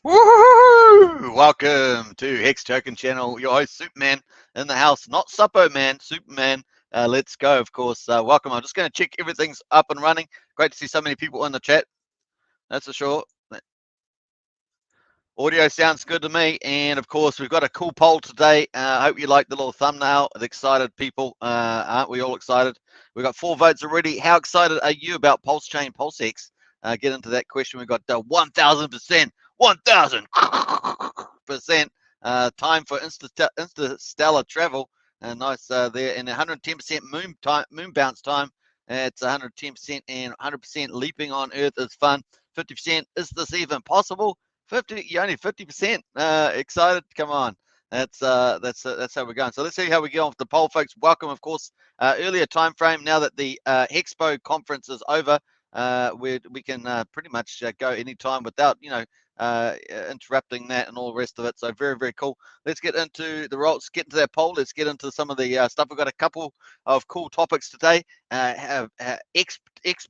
Woohoo! Welcome to Hex Token Channel. Your host Superman in the house, not Suppo Man, Superman. Let's go, of course. Welcome. I'm just going to check everything's up and running. Great to see so many people in the chat. That's for sure. Audio sounds good to me, and of course we've got a cool poll today. I hope you like the little thumbnail. The excited people, aren't we all excited? We've got 4 votes already. How excited are you about PulseChain, PulseX? Get into that question. We've got 1,000%, 1,000% time for interstellar travel. Nice there, and 110% moon bounce time. It's 110%, and 100% leaping on Earth is fun. 50%, is this even possible? 50, you're only 50% excited. Come on, that's how we're going. So let's see how we get off the poll, folks. Welcome, of course. Earlier time frame. Now that the Expo conference is over, we can pretty much go anytime without interrupting that and all the rest of it. So very, very cool. Let's get into the results. Get into that poll. Let's get into some of the stuff. We've got a couple of cool topics today. X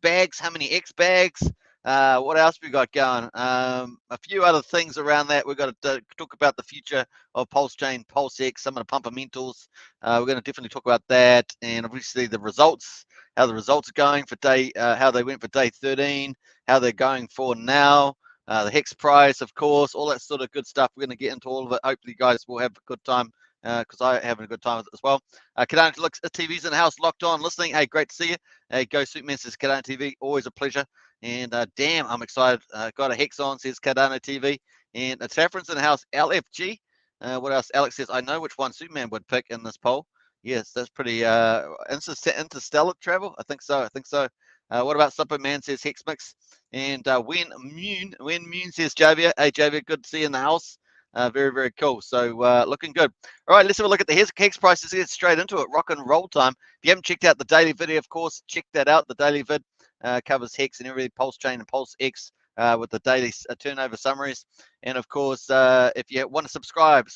bags. How many X bags? What else we got going? A few other things around that. We've got to talk about the future of PulseChain, PulseX, some of the fundamentals. We're going to definitely talk about that, and obviously the results, how the results are going for day, how they went for day 13, how they're going for now. The Hex price, of course, all that sort of good stuff. We're going to get into all of it. Hopefully, you guys will have a good time because I'm having a good time with it as well. Cardano TV's in the house, locked on, listening. Hey, great to see you. Hey, Go Superman says Cardano TV, always a pleasure. And damn, I'm excited. Got a Hex on, says Cardano TV. And Saffron's in the house, LFG. What else? Alex says, I know which one Superman would pick in this poll. Yes, that's pretty interstellar travel. I think so. What about Superman says Hex Mix. And when Moon says Javier. Hey, Javier, good to see you in the house. Very, very cool. So looking good. All right, let's have a look at the Hex prices. Get straight into it. Rock and roll time. If you haven't checked out the daily video, of course, check that out. The daily vid covers Hex and everything, PulseChain and PulseX with the daily turnover summaries. And of course, if you want to subscribe,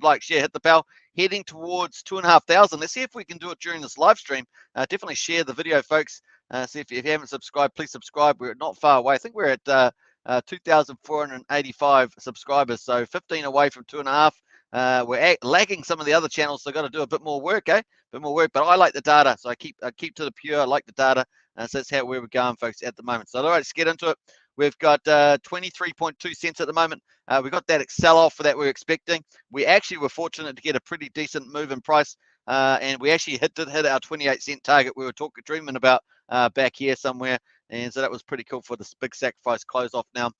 like, share, hit the bell. Heading towards 2,500. Let's see if we can do it during this live stream. Definitely share the video, folks. See if you haven't subscribed, please subscribe. We're not far away. I think we're at 2,485 subscribers, so 15 away from 2.5. We're lagging some of the other channels, so got to do a bit more work, but I like the data, so I keep to the pure. I like the data, so that's where we're going, folks, at the moment. So all right, let's get into it. We've got 23.2 cents at the moment. We got that sell-off that we're expecting. We actually were fortunate to get a pretty decent move in price, and we actually did hit our 28-cent target we were dreaming about back here somewhere. And so that was pretty cool for this big sacrifice close off now.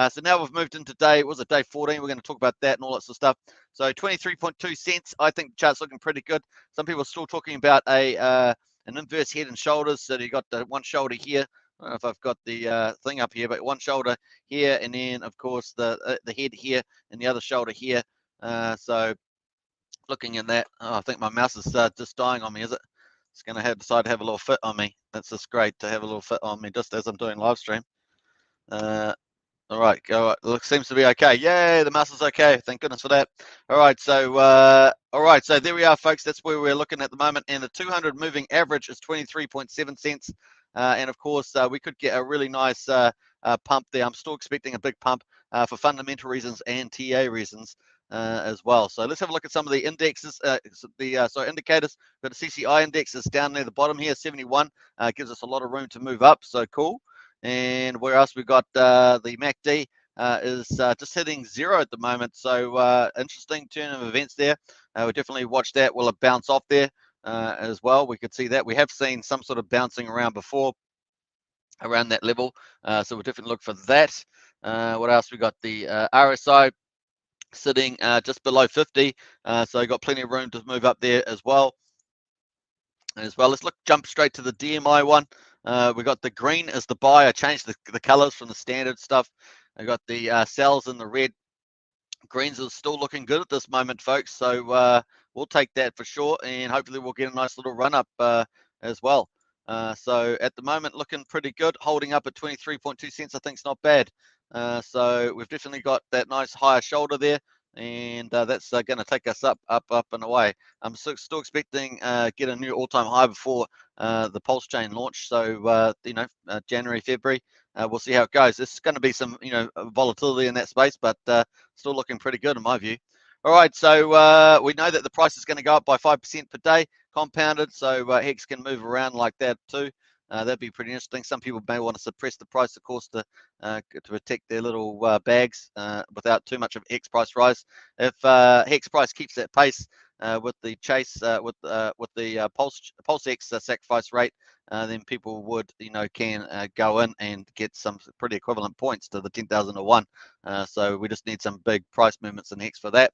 So now we've moved into day 14. We're going to talk about that and all that sort of stuff. So 23.2 cents. I think the chart's looking pretty good. Some people are still talking about an inverse head and shoulders. So you got the one shoulder here. I don't know if I've got the thing up here, but one shoulder here, and then of course the head here and the other shoulder here. So looking at that, I think my mouse is just dying on me, is it? It's going to decide to have a little fit on me. That's just great to have a little fit on me just as I'm doing live stream. All right, go. It seems to be okay. Yay, the mouse is okay. Thank goodness for that. All right, so so there we are, folks. That's where we're looking at the moment, and the 200 moving average is 23.7 cents. And of course, we could get a really nice pump there. I'm still expecting a big pump for fundamental reasons and TA reasons. As well. So let's have a look at some of the indexes, indicators. We've got the CCI index is down near the bottom here, 71. Gives us a lot of room to move up, so cool. And where else we got the MACD is just hitting 0 at the moment, so interesting turn of events there. We definitely watch that. Will it bounce off there as well? We could see that. We have seen some sort of bouncing around before around that level, so we'll definitely look for that. What else we got? The RSI sitting just below 50, so got plenty of room to move up there as well. Let's jump straight to the DMI one. We got the green as the buy. I changed the colors from the standard stuff. I got the cells in the red. Greens is still looking good at this moment, folks, so we'll take that for sure, and hopefully we'll get a nice little run up as well. So at the moment, looking pretty good, holding up at 23.2 cents. I think it's not bad. So we've definitely got that nice higher shoulder there. and that's going to take us up and away. I'm still expecting get a new all-time high before the Pulsechain launch. So January, February, we'll see how it goes. There's going to be some volatility in that space, but still looking pretty good in my view. All right, so we know that the price is going to go up by 5% per day, compounded. So Hex can move around like that too. That'd be pretty interesting. Some people may want to suppress the price, of course, to protect their little bags without too much of Hex price rise. If Hex price keeps that pace with the chase with the PulseX sacrifice rate, then people would can go in and get some pretty equivalent points to the 10,001. So we just need some big price movements in Hex for that.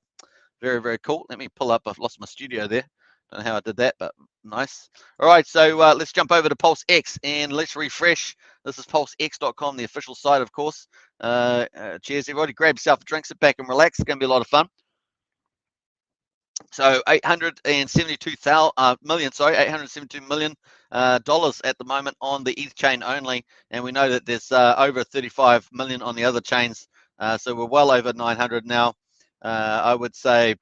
Very, very cool. Let me pull up. I've lost my studio there. Don't know how I did that, but nice. All right, so let's jump over to PulseX and let's refresh. This is PulseX.com, the official site, of course. Cheers, everybody. Grab yourself a drink, sit back and relax. It's going to be a lot of fun. So 872 million dollars at the moment on the ETH chain only, and we know that there's over 35 million on the other chains. So we're well over 900 now. I would say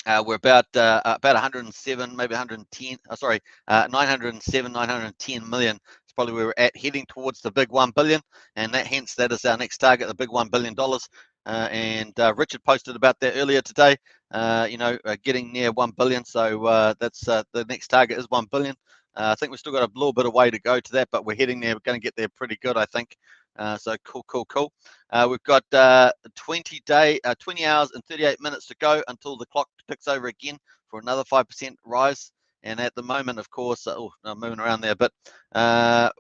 we're about 107, maybe 110. 907, 910 million. It's probably where we're at, heading towards the big 1 billion, and that is our next target, the big $1 billion. And Richard posted about that earlier today. Getting near 1 billion. So that's the next target is 1 billion. I think we've still got a little bit of way to go to that, but we're heading there. We're going to get there pretty good, I think. So cool. We've got 20 hours and 38 minutes to go until the clock ticks over again for another 5% rise. And at the moment, of course, I'm moving around there, but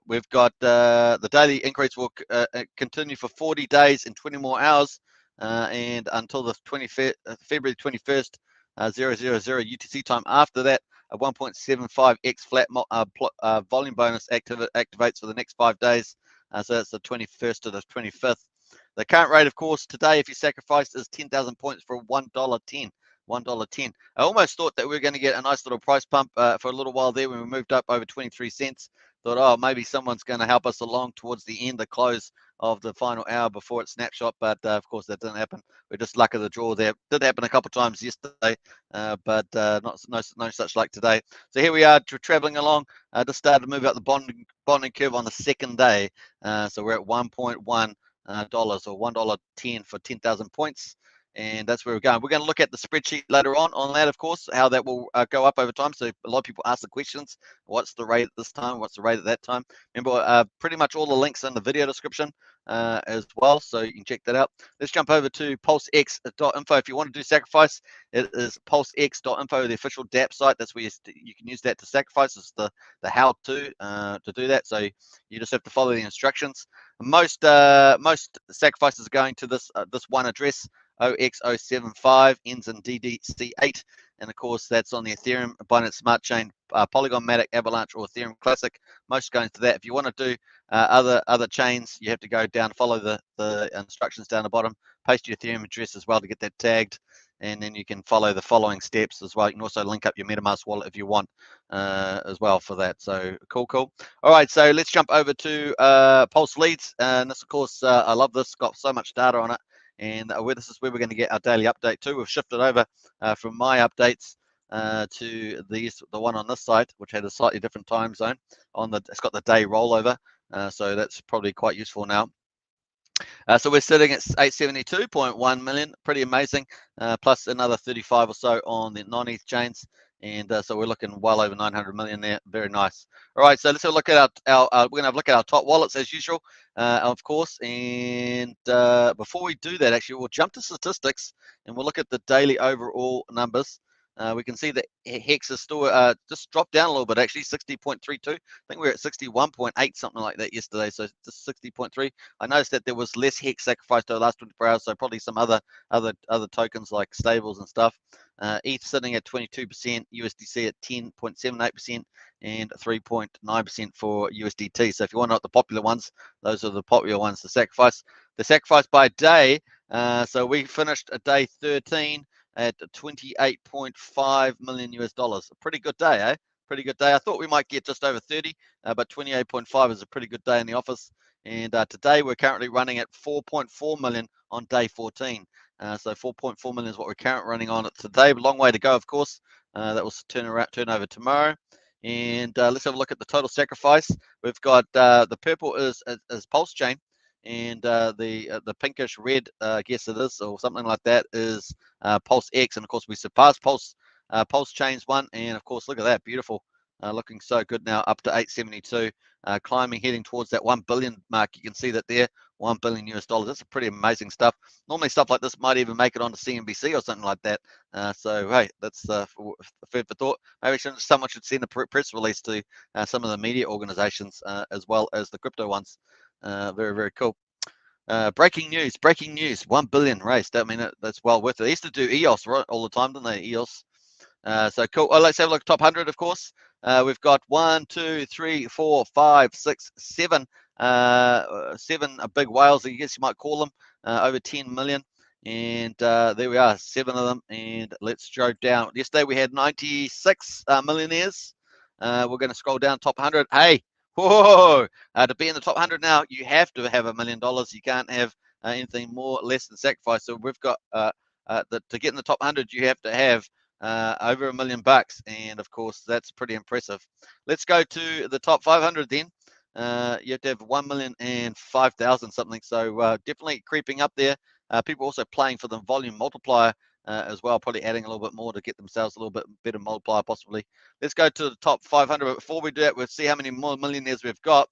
we've got the daily increase will continue for 40 days and 20 more hours, and until the February 21st, 000 UTC time. After that, a 1.75x flat volume bonus activates for the next 5 days. So that's the 21st to the 25th. The current rate, of course, today, if you sacrifice, is 10,000 points for $1.10. $1.10. I almost thought that we were going to get a nice little price pump for a little while there when we moved up over 23 cents. Thought, oh, maybe someone's going to help us along towards the end, the close of the final hour before it snapshot. But of course, that didn't happen. We're just luck of the draw there. Did happen a couple of times yesterday, but no such luck today. So here we are traveling along. Just started to move up the bonding curve on the second day. So we're at $1.1 dollars or $1.10 for 10,000 points. And that's where we're going. We're going to look at the spreadsheet later on that, of course, how that will go up over time. So a lot of people ask the questions, what's the rate at this time? What's the rate at that time? Remember, pretty much all the links in the video description as well, so you can check that out. Let's jump over to pulsex.info. If you want to do sacrifice, it is pulsex.info, the official DApp site. That's where you can use that to sacrifice. It's the how-to do that. So you just have to follow the instructions. Most sacrifices are going to this one address, OX075, ends in DDC8, and of course that's on the Ethereum, Binance Smart Chain, Polygon Matic, Avalanche, or Ethereum Classic. Most going to that. If you want to do other chains, you have to go down, follow the instructions down the bottom, paste your Ethereum address as well to get that tagged, and then you can follow the following steps as well. You can also link up your MetaMask wallet if you want as well for that. So cool. All right, so let's jump over to Pulse Leads, and this, of course, I love this. Got so much data on it. And this is where we're going to get our daily update too. We've shifted over from my updates to the one on this site, which had a slightly different time zone. It's got the day rollover, so that's probably quite useful now. So we're sitting at 872.1 million, pretty amazing, plus another 35 or so on the non-ETH chains. And so we're looking well over 900 million there. Very nice. All right, so let's have a look at we're going to have a look at our top wallets as usual, of course. And before we do that, actually, we'll jump to statistics and we'll look at the daily overall numbers. We can see that Hex is still just dropped down a little bit, actually, 60.32. I think we were at 61.8, something like that yesterday, so just 60.3. I noticed that there was less Hex sacrificed over the last 24 hours, so probably some other tokens like stables and stuff. ETH sitting at 22%, USDC at 10.78%, and 3.9% for USDT. So if you want to know the popular ones, those are the popular ones to sacrifice. The sacrifice by day, so we finished a day 13 at 28.5 million US dollars. A pretty good day, eh? Pretty good day. I thought we might get just over 30, but 28.5 is a pretty good day in the office. And today we're currently running at 4.4 million on day 14. So 4.4 million is what we're currently running on it today. Long way to go, of course. That will turnover tomorrow. And let's have a look at the total sacrifice. We've got the purple is Pulsechain, and the pinkish red, I guess it is, or something like that, is PulseX. And of course, we surpassed Pulsechain's one. And of course, look at that, beautiful. Looking so good now, up to 872, climbing, heading towards that 1 billion mark. You can see that there, 1 billion US dollars. That's a pretty amazing stuff. Normally, stuff like this might even make it onto CNBC or something like that. So, hey, that's food for thought. Maybe someone should send a press release to some of the media organizations as well as the crypto ones. Very, very cool. Breaking news, 1 billion raised. I mean, that's well worth it. They used to do EOS right, all the time, didn't they? EOS. So cool. Oh, let's have a look at top 100, of course. We've got 1, 2, 3, 4, 5, 6, 7. 7 big whales, I guess you might call them, over 10 million. And there we are, 7 of them. And let's go down. Yesterday we had 96 millionaires. We're going to scroll down top 100. Hey, whoa! To be in the top 100 now, you have to have $1 million. You can't have anything more less than sacrifice. So we've got to get in the top 100, you have to have over $1 million, and of course that's pretty impressive. Let's go to the top 500 then. You have to have 1,005,000 something, so definitely creeping up there. People also playing for the volume multiplier as well, probably adding a little bit more to get themselves a little bit better multiplier possibly. Let's go to the top 500, but before we do that, we'll see how many more millionaires we've got.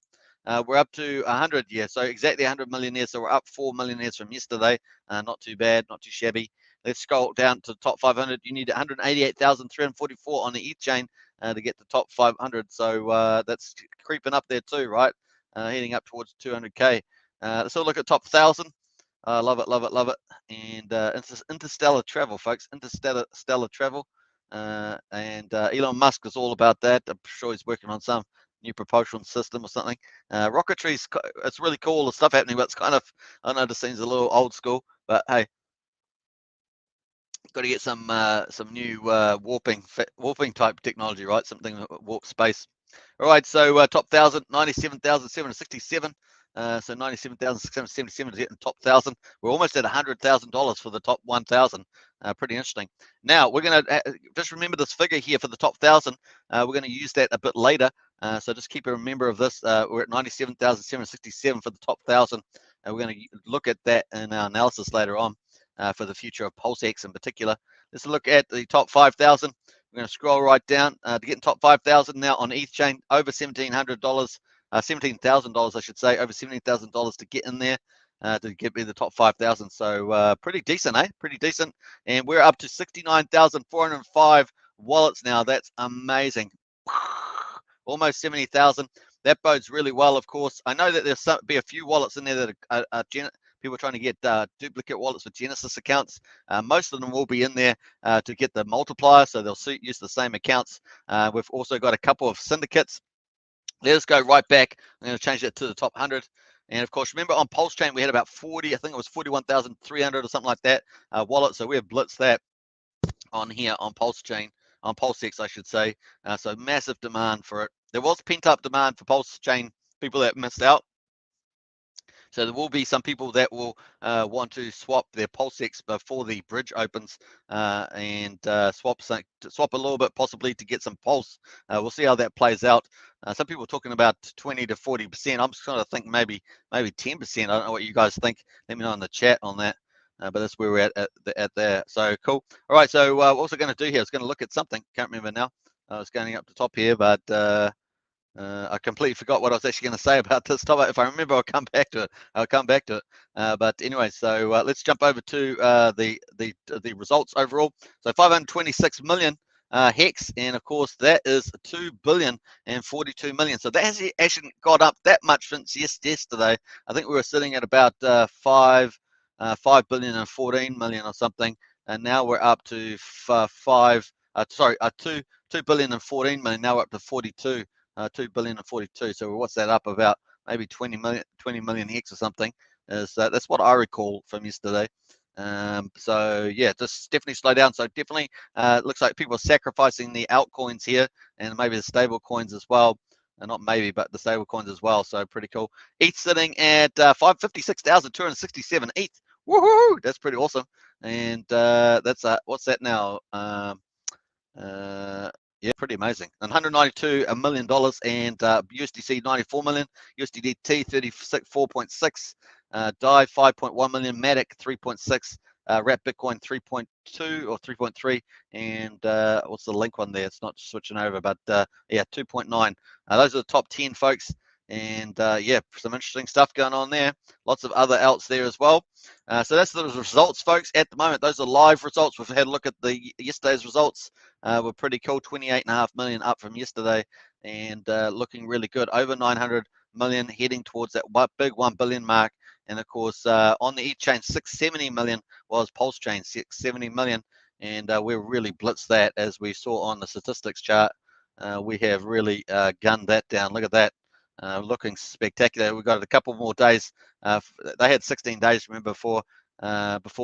We're up to 100, yeah, so exactly 100 millionaires, so we're up 4 millionaires from yesterday. Not too bad, not too shabby. Let's scroll down to the top 500. You need 188,344 on the ETH chain to get the top 500. So that's creeping up there too, right? Heading up towards 200K. Let's have a look at top 1,000. Love it, love it, love it. And interstellar travel, folks. Interstellar travel. And Elon Musk is all about that. I'm sure he's working on some new propulsion system or something. Rocketry's, it's really cool, all the stuff happening, but it's kind of, I know this seems a little old school, but hey, got to get some new warping type technology, right? Something that warp space. All right, so top 1,000, 97,767. So 97,677 to get in top 1,000. We're almost at $100,000 for the top 1,000. Pretty interesting. Now we're going to just remember this figure here for the top 1,000. We're going to use that a bit later. So just keep a remember of this. We're at 97,767 for the top 1,000. We're going to look at that in our analysis later on. For the future of PulseX in particular. Let's look at the top 5,000. We're going to scroll right down to get in top 5,000 now on ETH chain, over $1,700, $17,000 I should say, over $17,000 to get in there to get me the top 5,000. So pretty decent, eh? Pretty decent. And we're up to 69,405 wallets now. That's amazing. Almost 70,000. That bodes really well, of course. I know that there's be a few wallets in there that are people trying to get duplicate wallets with Genesis accounts. Most of them will be in there to get the multiplier, so they'll use the same accounts. We've also got a couple of syndicates. Let us go right back. I'm going to change that to the top 100. And of course, remember on Pulsechain, we had about 40, I think it was 41,300 or something like that wallet. So we have blitzed that on here on Pulsechain, on PulseX, I should say. So massive demand for it. There was pent up demand for Pulsechain, people that missed out. So there will be some people that will want to swap their PulseX before the bridge opens and swap a little bit possibly to get some Pulse. We'll see how that plays out. Some people are talking about 20 to 40%. I'm just trying to think maybe 10%. I don't know what you guys think. Let me know in the chat on that. But that's where we're at there. So cool. All right. So what was I going to do here? I was going to look at something. Can't remember now. I was going up the top here, but I completely forgot what I was actually going to say about this topic. If I remember, I'll come back to it. But anyway, so let's jump over to the results overall. So 526 million Hex, and of course that is 2 billion and 42 million. So that hasn't actually got up that much since yesterday. I think we were sitting at about 5 billion and 14 million or something, and now we're up to 2 billion and 14 million. Now we're up to 42. 2 billion and 42. So what's that up about? Maybe 20 million Hex or something. That's what I recall from yesterday. So yeah, just definitely slow down. So definitely looks like people are sacrificing the altcoins here and maybe the stable coins as well. Not maybe, but the stable coins as well. So pretty cool. ETH sitting at 556,267 ETH. Woohoo! That's pretty awesome. And that's what's that now? Yeah, pretty amazing. And $192 million, and USDC 94 million, USDT 34.6, DAI 5.1 million, Matic 3.6, Wrap Bitcoin 3.2 or 3.3, and what's the link one there? It's not switching over, but yeah, 2.9. Those are the top 10, folks. And yeah, some interesting stuff going on there. Lots of other alts there as well. So that's the results, folks. At the moment, those are live results. We've had a look at the yesterday's results. Were pretty cool. 28.5 million up from yesterday, and looking really good. Over 900 million, heading towards that big 1 billion mark. And of course, on the chain, 670 million was Pulsechain, 670 million, and we really blitzed that, as we saw on the statistics chart. We have really gunned that down. Look at that. Looking spectacular. We've got a couple more days. They had 16 days, remember, before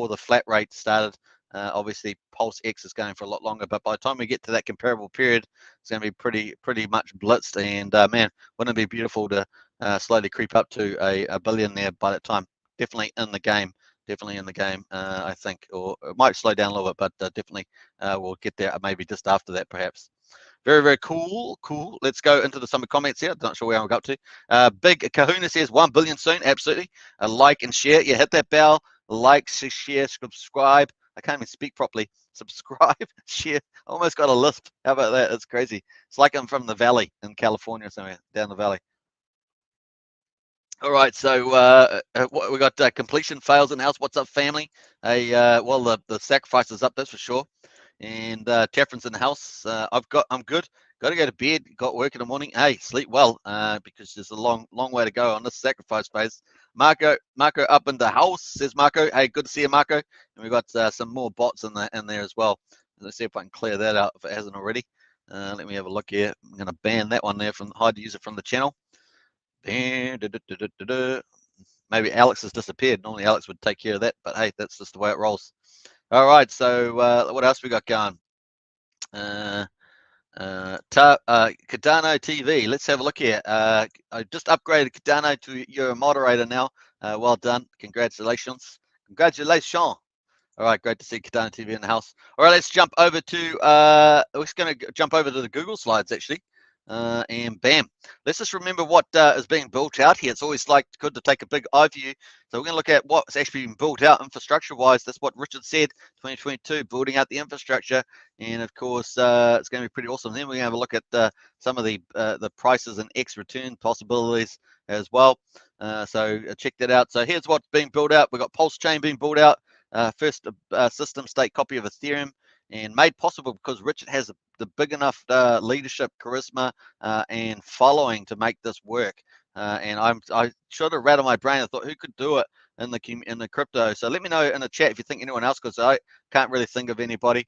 the flat rate started. Obviously, PulseX is going for a lot longer, but by the time we get to that comparable period, it's going to be pretty much blitzed. And man, wouldn't it be beautiful to slowly creep up to a billion there by that time? Definitely in the game. Definitely in the game, I think. Or it might slow down a little bit, but definitely we'll get there maybe just after that, perhaps. Very, very cool. Let's go into some comments here. Not sure where I'm up to. Big Kahuna says 1 billion soon. Absolutely. Like and share. Yeah, hit that bell. Like, share, subscribe. I can't even speak properly. Subscribe, share. Almost got a lisp. How about that? It's crazy. It's like I'm from the valley in California somewhere, down the valley. All right, so we got completion fails in the house. What's up, family? Well, the sacrifice is up, that's for sure. And Catherine's in the house. I'm good. Got to go to bed. Got work in the morning. Hey, sleep well, because there's a long way to go on this sacrifice phase. Marco up in the house, says Marco. Hey, good to see you, Marco. And we've got some more bots in there as well. Let's see if I can clear that out if it hasn't already. Let me have a look here. I'm going to ban that one there from hide user from the channel. Maybe Alex has disappeared. Normally Alex would take care of that, but hey, that's just the way it rolls. All right, so what else we got going? Cardano TV. Let's have a look here. I just upgraded Cardano to your moderator now. Well done. Congratulations. Congratulations. All right, great to see Cardano TV in the house. All right, let's jump over to we're just going to jump over to the Google slides actually. And bam, let's just remember what is being built out here. It's always good to take a big eye view. So we're going to look at what's actually been built out infrastructure-wise. That's what Richard said, 2022, building out the infrastructure. And of course, it's going to be pretty awesome. Then we're going to have a look at some of the prices and X return possibilities as well. So check that out. So here's what's being built out. We've got Pulsechain being built out. First system state copy of Ethereum, and made possible because Richard has the big enough leadership, charisma, and following to make this work. And I should have rattled my brain. I thought, who could do it in the crypto? So let me know in the chat if you think anyone else, because I can't really think of anybody,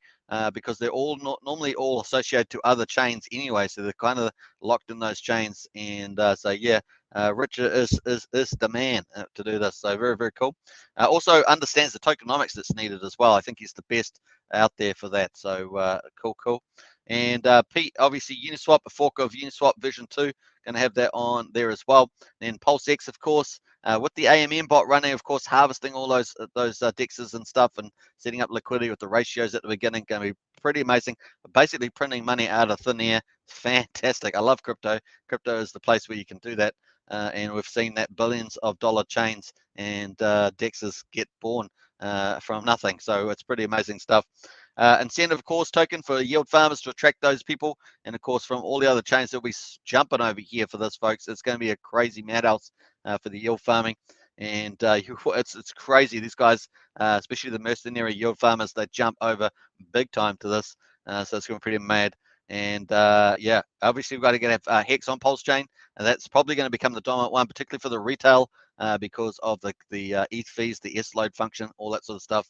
because they're all normally all associated to other chains anyway. So they're kind of locked in those chains. And so yeah, Richard is the man to do this. So very, very cool. Also understands the tokenomics that's needed as well. I think he's the best out there for that. So cool. And Pete, obviously Uniswap, a fork of Uniswap version 2, going to have that on there as well. Then PulseX, of course, with the AMM bot running, of course, harvesting all those dexes and stuff and setting up liquidity with the ratios at the beginning, going to be pretty amazing. Basically printing money out of thin air. Fantastic. I love crypto. Crypto is the place where you can do that. And we've seen that billions of dollar chains and dexes get born from nothing. So it's pretty amazing stuff. Incentive, of course, token for yield farmers to attract those people. And of course, from all the other chains that we jumping over here for this, folks, it's going to be a crazy madhouse for the yield farming. And it's crazy. These guys, especially the mercenary yield farmers, they jump over big time to this. So it's going to be pretty mad. And yeah, obviously we've got to get Hex on Pulsechain, and that's probably going to become the dominant one, particularly for the retail, because of the ETH fees, the S load function, all that sort of stuff.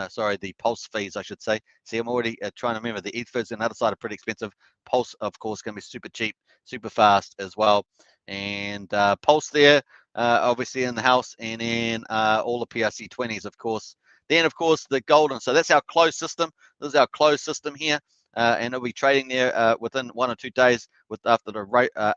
Sorry, the Pulse fees, I should say. See, I'm already trying to remember the ETH fees on the other side are pretty expensive. Pulse, of course, can be super cheap, super fast as well. And Pulse there, obviously in the house, and then all the PRC20s, of course. Then, of course, the golden. So that's our closed system. This is our closed system here. And it'll be trading there within 1 or 2 days after the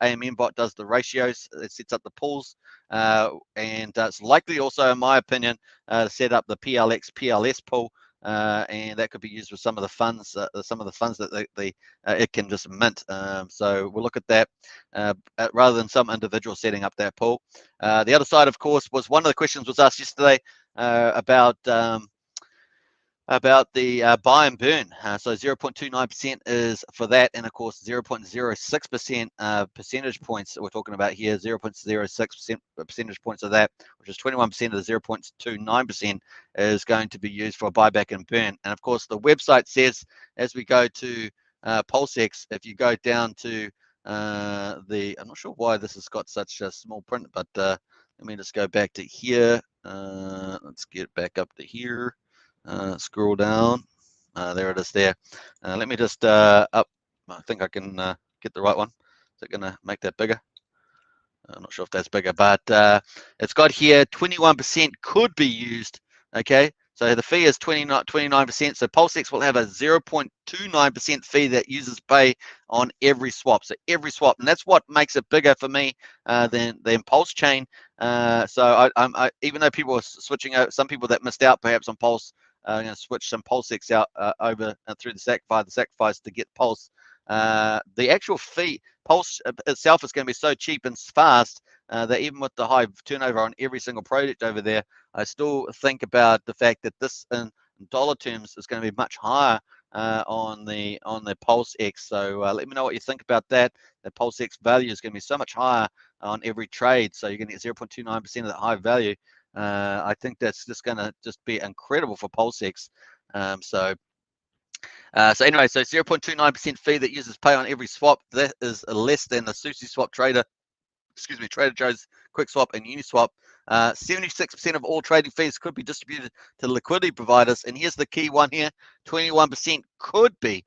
AMM bot does the ratios. It sets up the pools. and it's likely also, in my opinion, to set up the PLS pool, and that could be used with some of the funds, that it can just mint. So we'll look at that rather than some individual setting up that pool. The other side, of course, was one of the questions was asked yesterday about the buy and burn. So 0.29% is for that, and of course 0.06% percentage points that we're talking about here, 0.06% percentage points of that, which is 21% of the 0.29%, is going to be used for a buyback and burn. And of course the website says, as we go to PulseX, if you go down to I'm not sure why this has got such a small print, but let me just go back to here. Let's get back up to here. Scroll down. There it is there. Let me just up. I think I can get the right one. Is it going to make that bigger? I'm not sure if that's bigger, but it's got here 21% could be used. Okay, so the fee is 29%. So PulseX will have a 0.29% fee that users pay on every swap. So every swap, and that's what makes it bigger for me than Pulsechain. So even though people are switching out, some people that missed out perhaps on Pulse, going to switch some PulseX out over through the sacrifice to get Pulse. The actual fee, Pulse itself is going to be so cheap and fast that even with the high turnover on every single project over there, I still think about the fact that this in dollar terms is going to be much higher on the PulseX. So let me know what you think about that. The PulseX value is going to be so much higher on every trade, so you're going to get 0.29% of that high value. I think that's just going to be incredible for PulseX. So anyway, so 0.29% fee that users pay on every swap. That is less than the SushiSwap Trader Joe's QuickSwap and Uniswap. 76% of all trading fees could be distributed to liquidity providers, and here's the key one here: 21% could be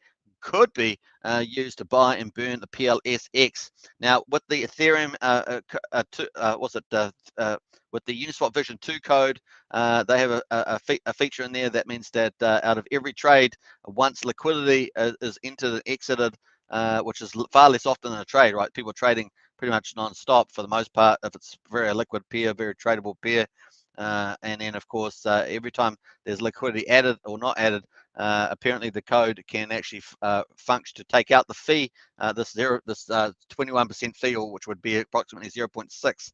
used to buy and burn the PLSX. Now, with the Ethereum, with the Uniswap version 2 code, they have a feature in there that means that out of every trade, once liquidity is entered and exited, which is far less often than a trade, right? People are trading pretty much non-stop for the most part if it's very liquid pair, very tradable pair. And then, of course, every time there's liquidity added or not added, apparently the code can actually function to take out the fee, this 21% fee, or which would be approximately 0.6.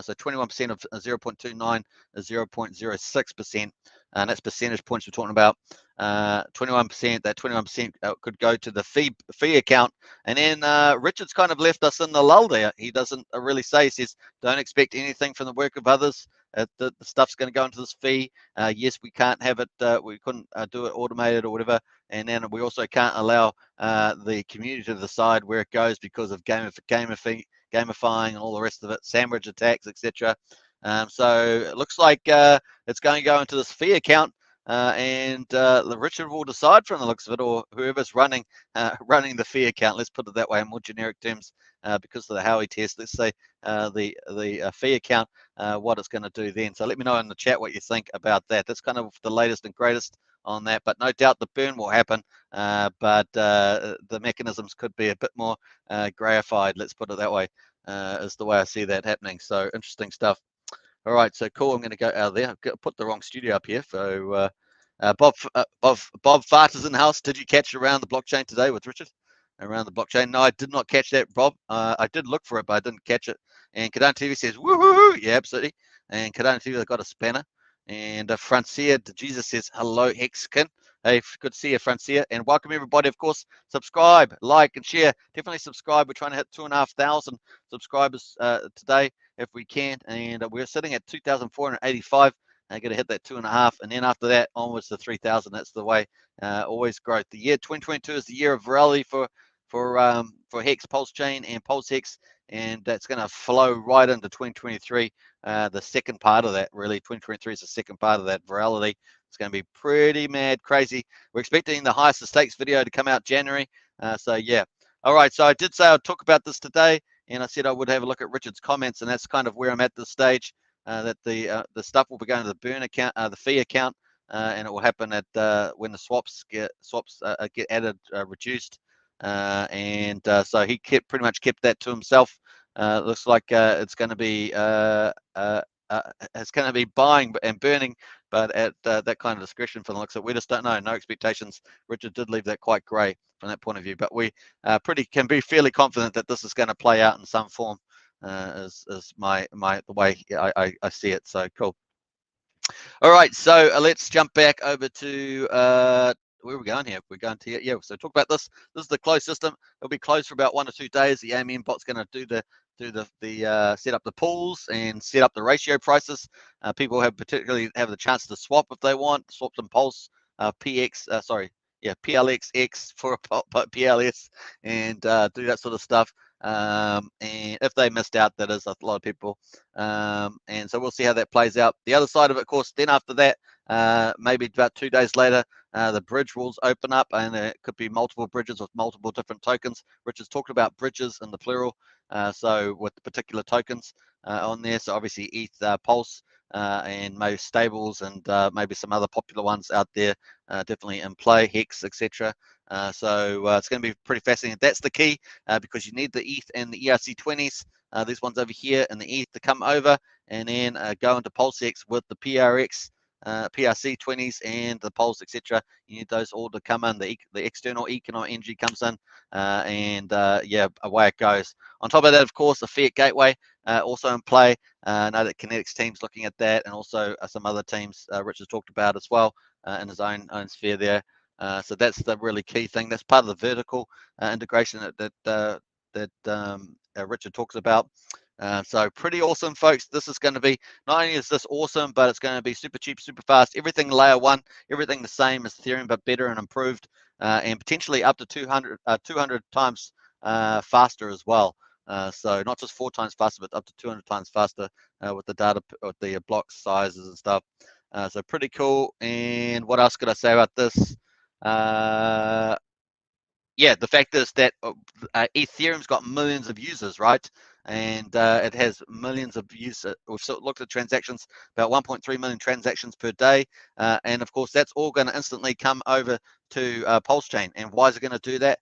So 21% of 0.29 is 0.06%, and that's percentage points we're talking about. 21%, that 21% could go to the fee account. And then Richard's kind of left us in the lull there. He doesn't really say. He says, don't expect anything from the work of others. The stuff's going to go into this fee. Yes, we can't have it. We couldn't do it automated or whatever. And then we also can't allow the community to decide where it goes because of gamifying and all the rest of it, sandwich attacks, etc. So it looks like it's going to go into this fee account, and Richard will decide from the looks of it, or whoever's running the fee account. Let's put it that way in more generic terms, because of the Howey test. Let's say the fee account, what it's going to do then. So let me know in the chat what you think about that. That's kind of the latest and greatest on that, but no doubt the burn will happen, but the mechanisms could be a bit more grayified, let's put it that way, is the way I see that happening. So interesting stuff. All right, so cool. I'm going to go out of there. I've put the wrong studio up here. So Bob Fart is in the house. Did you catch Around the Blockchain today with Richard? Around the Blockchain? No, I did not catch that, Bob. I did look for it, but I didn't catch it. And Cardano TV says, woohoo! Yeah, absolutely. And Cardano TV, they've got a spanner. And Francia Jesus says, hello, Hexkin. Hey, good to see you, Francia. And welcome everybody. Of course, subscribe, like, and share. Definitely subscribe. We're trying to hit 2,500 subscribers today, if we can. And we're sitting at 2,485. I'm going to hit that 2.5, and then after that, onwards to 3,000. That's the way. Always growth. The year 2022 is the year of virality for Hex, Pulsechain, and PulseX, and that's going to flow right into 2023. The second part of that, really, 2023 is the second part of that virality. It's going to be pretty mad, crazy. We're expecting the highest stakes video to come out January. So yeah. All right. So I did say I'd talk about this today, and I said I would have a look at Richard's comments, and that's kind of where I'm at this stage. That the stuff will be going to the burn account, the fee account, and it will happen at when the swaps get added, reduced. So he pretty much kept that to himself. Looks like it's going to be buying and burning, but at that kind of discretion from the looks of it. We just don't know. No expectations. Richard did leave that quite grey from that point of view, but we can be fairly confident that this is going to play out in some form. Is the way I see it. So cool. All right, so let's jump back over to where are we going here? We're going to so talk about this. This is the closed system. It'll be closed for about 1 or 2 days. The AMM bot's going to do the set up the pools and set up the ratio prices. People particularly have the chance to swap if they want, swap some Pulse PLXX for a PLS and do that sort of stuff. And if they missed out, that is a lot of people. And so we'll see how that plays out. The other side of it, of course, then after that, maybe about 2 days later, the bridge rules open up, and it could be multiple bridges with multiple different tokens. Richard's talked about bridges in the plural, so with particular tokens on there. So obviously ETH, Pulse, and maybe stables, and maybe some other popular ones out there, definitely in play, Hex, etc. So it's going to be pretty fascinating. That's the key, because you need the ETH and the ERC20s. These ones over here and the ETH to come over, and then go into PulseX with the PRX, PRC20s and the Pulse, etc. You need those all to come in. The external economic energy comes in, and away it goes. On top of that, of course, the fiat gateway also in play. I know that Kinetics team's looking at that, and also some other teams Richard's talked about as well in his own sphere there. So that's the really key thing. That's part of the vertical integration that Richard talks about. So pretty awesome, folks. This is going to be, not only is this awesome, but it's going to be super cheap, super fast. Everything layer one, everything the same as Ethereum, but better and improved, and potentially up to 200 times faster as well. So not just 4 times faster, but up to 200 times faster with the data, with the block sizes and stuff. So pretty cool. And what else could I say about this? The fact is that Ethereum's got millions of users, right? And it has millions of users. We've looked at transactions, about 1.3 million transactions per day. And of course, that's all going to instantly come over to Pulsechain. And why is it going to do that?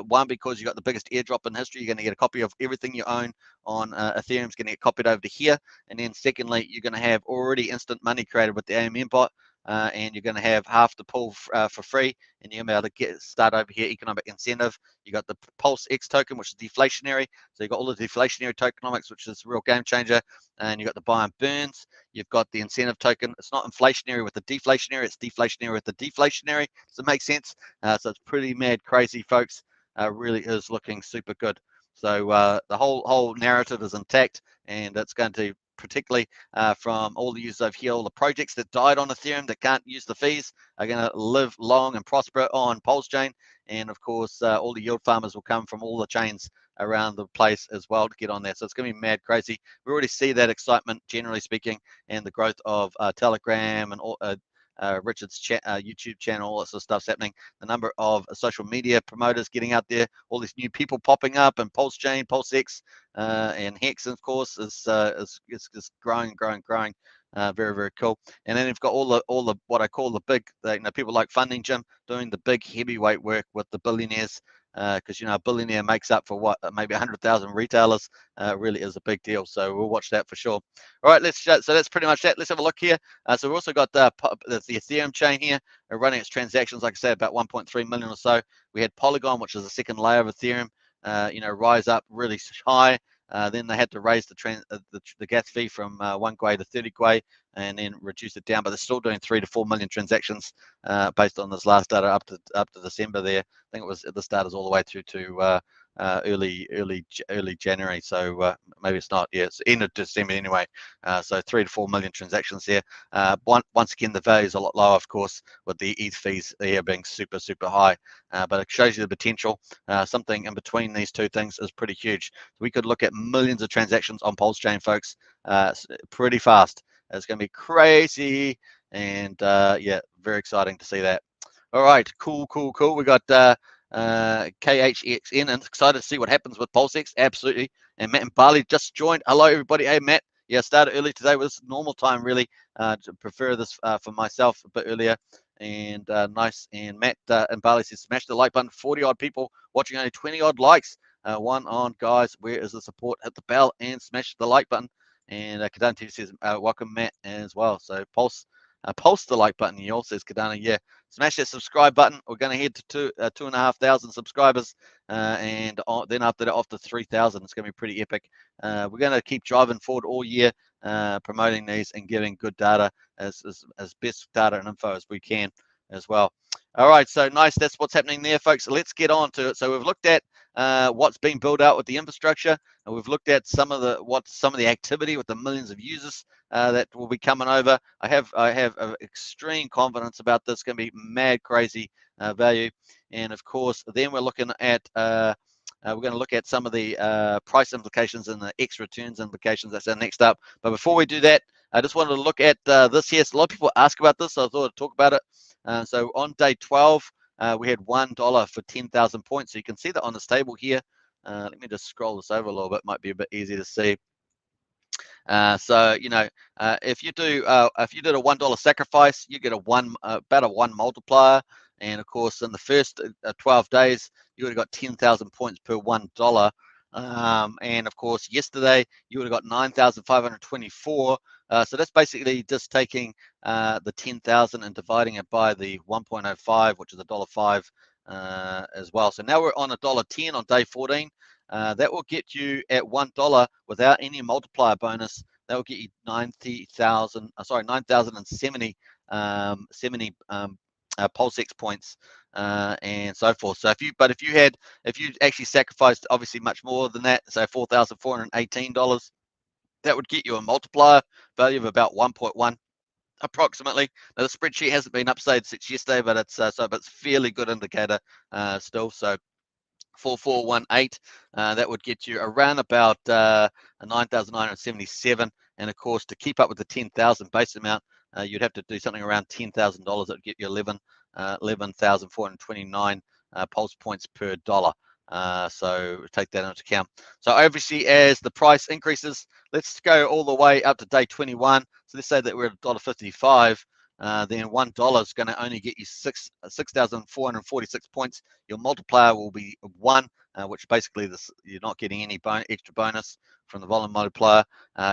One, because you got the biggest airdrop in history. You're going to get a copy of everything you own on Ethereum's going to get copied over to here. And then secondly, you're going to have already instant money created with the AMM bot. And you're going to have half the pool for free, and you're going to be able to start over here economic incentive. You got the PulseX token, which is deflationary, so you got all the deflationary tokenomics, which is a real game changer, and you got the buy and burns. You've got the incentive token. It's not inflationary with the deflationary; it's deflationary with the deflationary. Does it make sense? So it's pretty mad, crazy, folks. Really is looking super good. So the whole narrative is intact, and it's going to, particularly from all the users over here, all the projects that died on Ethereum that can't use the fees are going to live long and prosper on Pulsechain. And of course, all the yield farmers will come from all the chains around the place as well to get on there. So it's going to be mad crazy. We already see that excitement, generally speaking, and the growth of Telegram and all, Richard's YouTube channel, all that sort of stuff's happening. The number of social media promoters getting out there, all these new people popping up, and PulseChain, PulseX, and Hex, of course, is growing. Very, very cool. And then you've got all the what I call the big, people like Funding Jim doing the big heavyweight work with the billionaires, because a billionaire makes up for what, maybe 100,000 retailers. Really is a big deal. So we'll watch that for sure. All right, so that's pretty much that. Let's have a look here. So we've also got the Ethereum chain here running its transactions, like I said, about 1.3 million or so. We had Polygon, which is the second layer of Ethereum, rise up really high. Then they had to raise the gas fee from 1 Gwei to 30 Gwei, and then reduce it down. But they're still doing 3 to 4 million transactions based on this last data up to December there. I think it was, the start is all the way through to early January. So maybe it's not. Yeah, it's end of December anyway. So 3 to 4 million transactions there. Once again, the value is a lot lower, of course, with the ETH fees here being super high. But it shows you the potential. Something in between these two things is pretty huge. We could look at millions of transactions on Pulsechain, folks, pretty fast. It's going to be crazy, and very exciting to see that. All right, cool. We got KHXN, and excited to see what happens with PulseX. Absolutely. And Matt and Barley just joined. Hello, everybody. Hey, Matt. Yeah, started early today. Was normal time, really. To prefer this for myself a bit earlier. And nice. And Matt and Barley says, smash the like button. 40 odd people watching, only 20 odd likes. one on, guys. Where is the support? Hit the bell and smash the like button. And Kadana TV says, welcome, Matt, as well. So pulse the like button. He also says, Kadana, yeah. Smash that subscribe button. We're going to head to 2,500 subscribers. And then after that, off to 3,000. It's going to be pretty epic. We're going to keep driving forward all year, promoting these and giving good data as best data and info as we can as well. All right, so nice. That's what's happening there, folks. So let's get on to it. So we've looked at what's being built out with the infrastructure, and we've looked at some of the activity with the millions of users that will be coming over. I have extreme confidence about this. It's going to be mad crazy value, and of course, then we're looking at we're going to look at some of the price implications and the X returns implications. That's our next up. But before we do that, I just wanted to look at this here. So a lot of people ask about this, so I thought I'd talk about it. So on day 12, we had $1 for 10,000 points. So you can see that on this table here. Let me just scroll this over a little bit. Might be a bit easier to see. So if you did a $1 sacrifice, you get about a 1 multiplier. And of course, in the first 12 days, you would have got 10,000 points per $1. And of course, yesterday you would have got 9,524. So that's basically just taking the 10,000 and dividing it by the 1.05, which is $1.05 as well. So now we're on $1.10 on day 14. That will get you at $1 without any multiplier bonus. That will get you 9,070 PulseX points and so forth. So if you actually sacrificed obviously much more than that, so $4,418, that would get you a multiplier value of about 1.1 approximately. Now the spreadsheet hasn't been updated since yesterday, but it's but it's fairly good indicator still. So 4418, that would get you around about 9,977. And of course, to keep up with the 10,000 base amount, you'd have to do something around $10,000. That would get you 11,429 pulse points per dollar. So take that into account. So obviously, as the price increases, let's go all the way up to day 21. So let's say that we're at $1.55. Then $1 is going to only get you 6,446 points. Your multiplier will be 1, which basically you're not getting any extra bonus from the volume multiplier.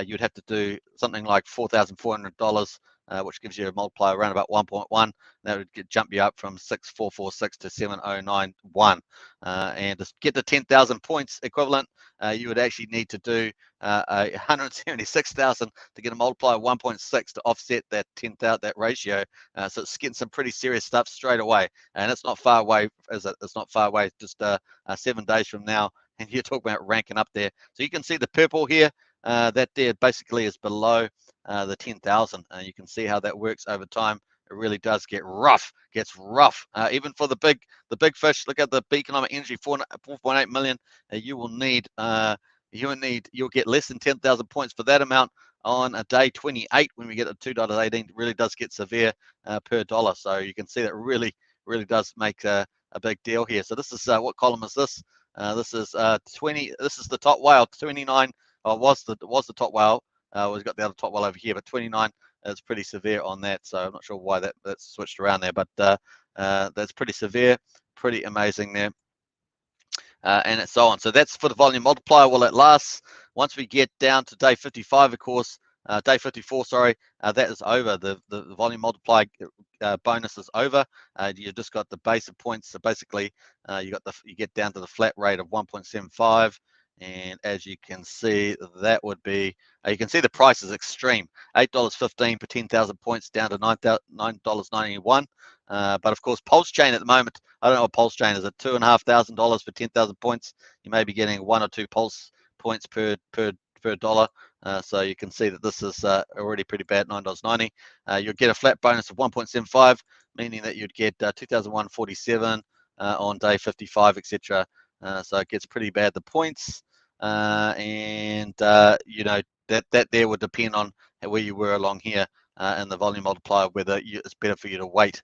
You'd have to do something like $4,400, which gives you a multiplier around about 1.1. That would jump you up from 6,446 to 7,091. And to get the 10,000 points equivalent, you would actually need to do 176,000 to get a multiplier of 1.6 to offset that 10,000 that ratio. So it's getting some pretty serious stuff straight away, and it's not far away. It's not far away. Just 7 days from now, and you're talking about ranking up there. So you can see the purple here. That there basically is below the 10,000. You can see how that works over time. It really does get rough. Gets rough. Even for the big fish. Look at the economic energy, 4.8 million. You'll get less than 10,000 points for that amount on a day 28 when we get to $2.18. It really does get severe per dollar. So you can see that really does make a big deal here. So this is what column is this? This is 20. This is the top whale, 29. Was the top whale. We've got the other top whale over here, but 29 is pretty severe on that. So I'm not sure why that's switched around there, but that's pretty severe, pretty amazing there. And so on. So that's for the volume multiplier. Well, it lasts. Once we get down to day 55, of course, day 54, sorry, that is over. The volume multiplier bonus is over. You've just got the base of points. So basically, you get down to the flat rate of 1.75. And as you can see, that would be, you can see the price is extreme. $8.15 per 10,000 points down to $9.91. But of course, Pulsechain at the moment, I don't know what Pulsechain is at $2,500 for 10,000 points. You may be getting 1 or 2 pulse points per dollar. So you can see that this is already pretty bad, $9.90. You'll get a flat bonus of 1.75, meaning that you'd get 2,147 on day 55, etc. So it gets pretty bad, the points. And you know, that there would depend on where you were along here and the volume multiplier, whether it's better for you to wait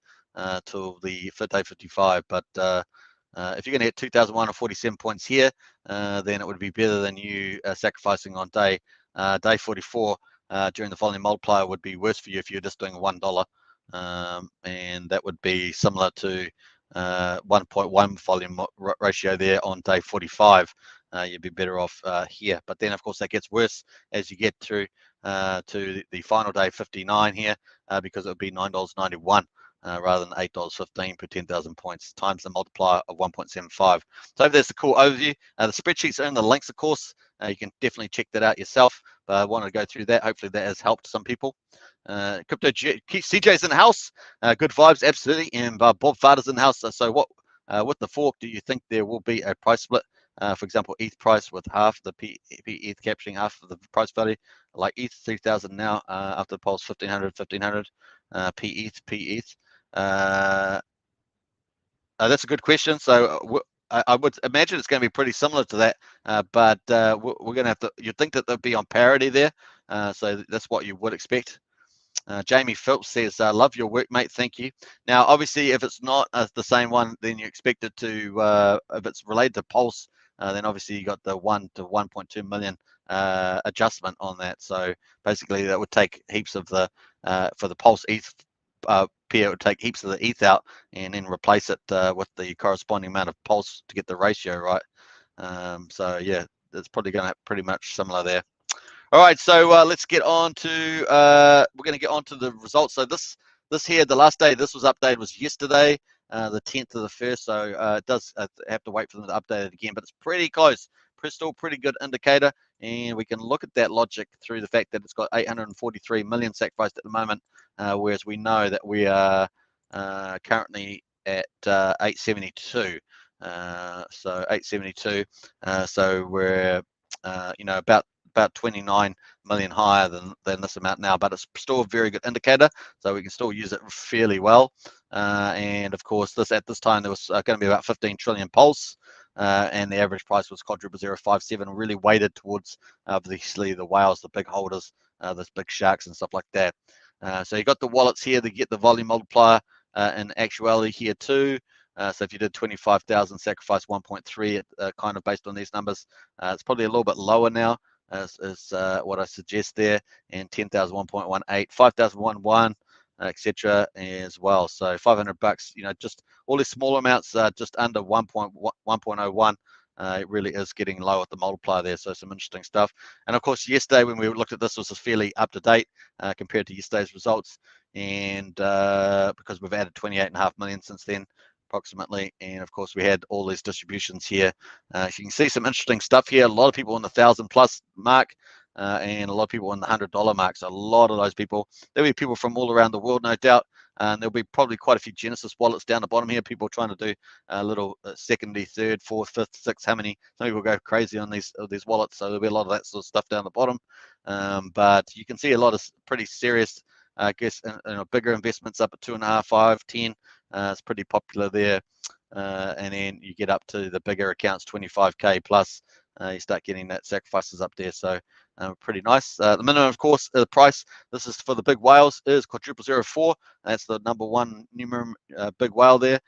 till the day 55. But if you're going to get 2,147 points here, then it would be better than you sacrificing on day 44 during the volume multiplier. Would be worse for you if you're just doing $1, and that would be similar to 1.1 volume ratio there on day 45. you'd be better off here. But then, of course, that gets worse as you get through to the final day 59 here, because it would be $9.91 rather than $8.15 per 10,000 points times the multiplier of 1.75. So there's the cool overview. The spreadsheets are in the links, of course. You can definitely check that out yourself. But I wanted to go through that. Hopefully that has helped some people. Crypto CJ's in the house. Good vibes, absolutely. And Bob Farder's in the house. So what with the fork, do you think there will be a price split? For example, ETH price with half the ETH capturing half of the price value, like ETH 3,000 now after the pulse 1,500, P ETH. That's a good question. So I would imagine it's going to be pretty similar to that, but we're going to have to. You'd think that they'll be on parity there, so that's what you would expect. Jamie Phillips says, love your work, mate. Thank you. Now, obviously, if it's not the same one, then you expect it to, if it's related to Pulse, then obviously you got the 1 to 1.2 million adjustment on that. So basically, that would take heaps of the, for the Pulse ETH pair, it would take heaps of the ETH out and then replace it with the corresponding amount of Pulse to get the ratio right. So yeah, it's probably going to pretty much similar there. All right, so let's get on to, we're going to get on to the results. So this here, the last day this was updated was yesterday, the 10th of the 1st. So it does have to wait for them to update it again, but it's pretty close. Still pretty good indicator. And we can look at that logic through the fact that it's got 843 million sacrificed at the moment, whereas we know that we are currently at 872. So 872. So we're, you know, about 29 million higher than this amount now, but it's still a very good indicator, so we can still use it fairly well. And of course, at this time there was going to be about 15 trillion pulse, and the average price was quadruple 0.057, really weighted towards obviously the whales, the big holders, those big sharks and stuff like that. So you got the wallets here to get the volume multiplier in actuality here too. So if you did 25,000 sacrifice 1.3, kind of based on these numbers, it's probably a little bit lower now. Is what I suggest there, and 10,000 1.18, 5,000 etc. as well. So $500, you know, just all these small amounts, just under 1.01. It really is getting low at the multiplier there. So some interesting stuff. And of course, yesterday when we looked at this, was fairly up to date compared to yesterday's results, and because we've added 28.5 million since then, approximately. And of course, we had all these distributions here. So you can see some interesting stuff here. A lot of people in the 1,000+ mark, and a lot of people in the $100 mark. So a lot of those people, there'll be people from all around the world, no doubt. And there'll be probably quite a few Genesis wallets down the bottom here. People trying to do a little secondary, third, fourth, fifth, sixth. How many? Some people go crazy on these wallets. So there'll be a lot of that sort of stuff down the bottom. But you can see a lot of pretty serious, I guess, bigger investments up at 2.5, 5, 10. It's pretty popular there, and then you get up to the bigger accounts, 25k plus. You start getting that sacrifices up there, so pretty nice. The minimum, of course, the price. This is for the big whales is quadruple 0.04. That's the number one numerum big whale there,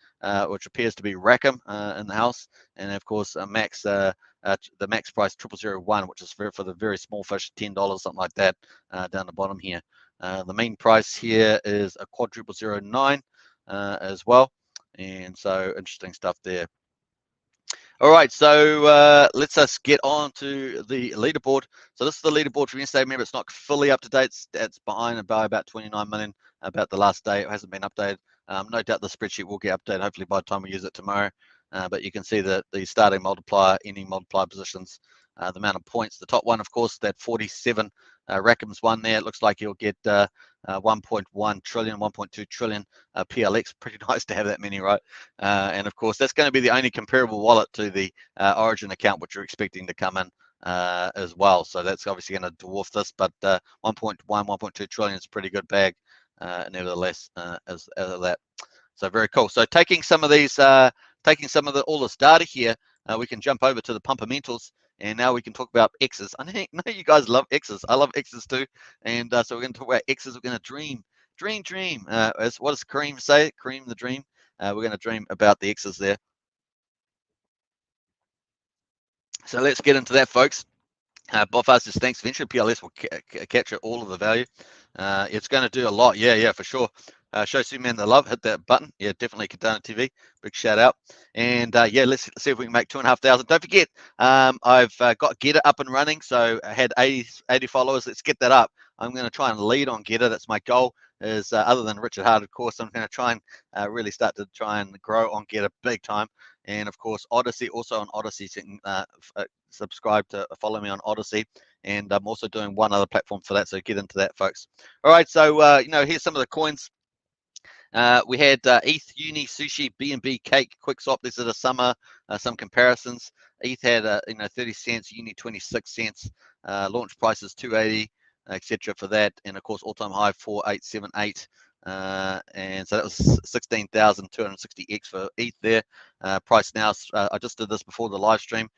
which appears to be Rackham in the house, and of course max. The max price 0.001, which is for the very small fish, $10, something like that, down the bottom here. The main price here is a quadruple 0.09. As well, and so interesting stuff there. All right, so let's us get on to the leaderboard. So this is the leaderboard from yesterday. Remember, it's not fully up to date. It's behind by about 29 million about the last day. It hasn't been updated. No doubt the spreadsheet will get updated hopefully by the time we use it tomorrow. But you can see the starting multiplier, ending multiplier positions, the amount of points. The top one, of course, that 47 Rackham's one there. It looks like you'll get 1.1 trillion, 1.2 trillion PLX. Pretty nice to have that many, right? And of course, that's going to be the only comparable wallet to the Origin account, which you're expecting to come in as well. So that's obviously going to dwarf this, but 1.1, 1.2 trillion is a pretty good bag, nevertheless, as of that. So very cool. So taking some of these, all this data here, we can jump over to the Pumpermentals. And now we can talk about X's. I know you guys love X's. I love X's too. And so we're going to talk about X's. We're going to dream. What does Kareem say? Kareem the dream. We're going to dream about the X's there. So let's get into that, folks. Bofar says, thanks, Venture. PLS will capture all of the value. It's going to do a lot. Yeah, for sure. Show Superman the love, hit that button. Yeah, definitely Katana TV. Big shout out. And yeah, let's see if we can make 2,500. Don't forget, I've got Getter up and running. So I had 80 followers. Let's get that up. I'm going to try and lead on Getter. That's my goal. Is other than Richard Hart, of course, I'm going to try and really start to try and grow on Getter big time. And of course, Odyssey, also on Odyssey, so you can subscribe to follow me on Odyssey. And I'm also doing one other platform for that. So get into that, folks. All right. So, here's some of the coins. We had ETH, Uni, Sushi, BNB, Cake, QuickSwap. This is a summer, some comparisons. ETH had 30 cents, Uni 26 cents, launch prices 280, etc. for that, and of course all-time high 4878. And so that was 16,260x for ETH there. Price now, I just did this before the live stream,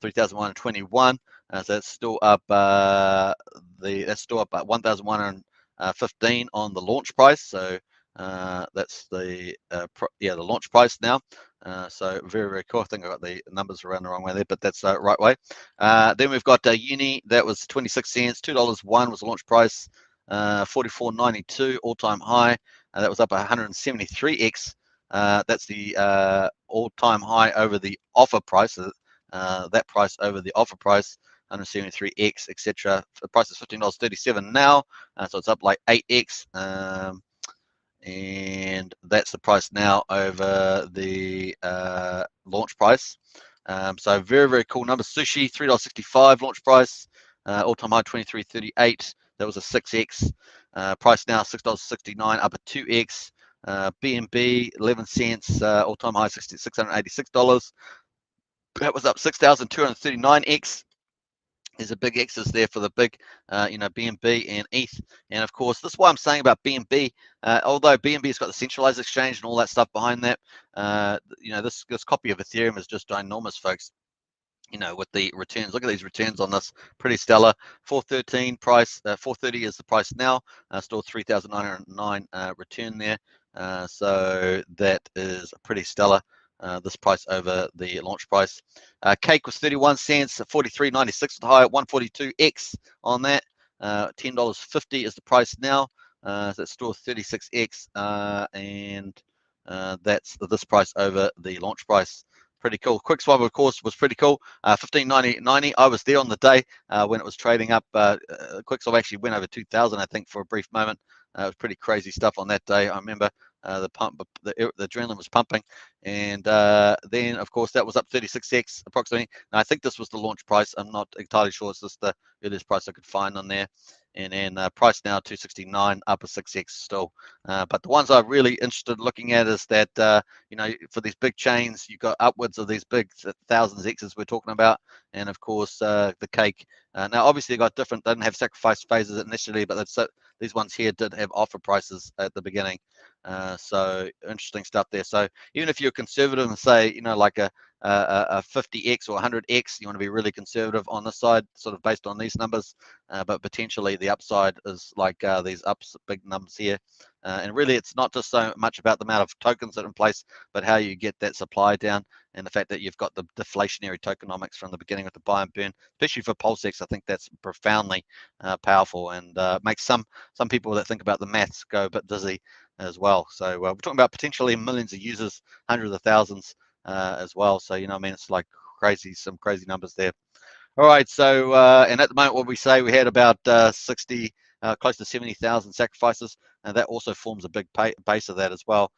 3,121. So that's still up. That's still up at 1,115 on the launch price. So that's the the launch price now. So very, very cool. I think I got the numbers around the wrong way there, but that's the right way. Then we've got Uni, that was 26 cents, $2.01 was the launch price, 44.92 all-time high. That was up 173x. That's the all-time high over the offer price. That price over the offer price, 173x, etc. The price is $15.37 now, so it's up like 8x. And that's the price now over the launch price. So very, very cool numbers. Sushi, $3.65 launch price, all-time high 23.38. That was a 6x. Price now $6.69, up at 2x. BNB, 11 cents, all-time high $686. That was up 6,239x. There's a big X's there for the big, BNB and ETH. And of course, this is why I'm saying about BNB. Although BNB's got the centralized exchange and all that stuff behind that, this copy of Ethereum is just ginormous, folks. With the returns, look at these returns on this, pretty stellar. 413 price, 430 is the price now. Still 3,909 return there. So that is pretty stellar. This price over the launch price. Cake was 31 cents, 43.96 the high at 142x on that. $10.50 is the price now. So it's still 36x, and that's this price over the launch price. Pretty cool. QuickSwap, of course, was pretty cool. 15.90. I was there on the day when it was trading up. QuickSwap actually went over 2,000, I think, for a brief moment. It was pretty crazy stuff on that day. I remember the adrenaline was pumping, and then of course that was up 36x approximately. Now I think this was the launch price. I'm not entirely sure. It's just the earliest price I could find on there. And then price now 269, up a 6x still. But the ones I'm really interested in looking at is that for these big chains, you've got upwards of these big thousands X's we're talking about, and of course the Cake. Now obviously they got different. They didn't have sacrifice phases initially, but these ones here did have offer prices at the beginning. So interesting stuff there. So even if you're conservative and say, like a 50x or 100x, you want to be really conservative on this side, sort of based on these numbers. But potentially the upside is like these big numbers here. And really, it's not just so much about the amount of tokens that are in place, but how you get that supply down, and the fact that you've got the deflationary tokenomics from the beginning with the buy and burn, especially for PulseX. I think that's profoundly powerful, and makes some people that think about the maths go a bit dizzy as well. So we're talking about potentially millions of users, hundreds of thousands as well. So it's like some crazy numbers there. All right, so and at the moment, what we say, we had about 60, close to 70,000 sacrifices, and that also forms a big base of that as well.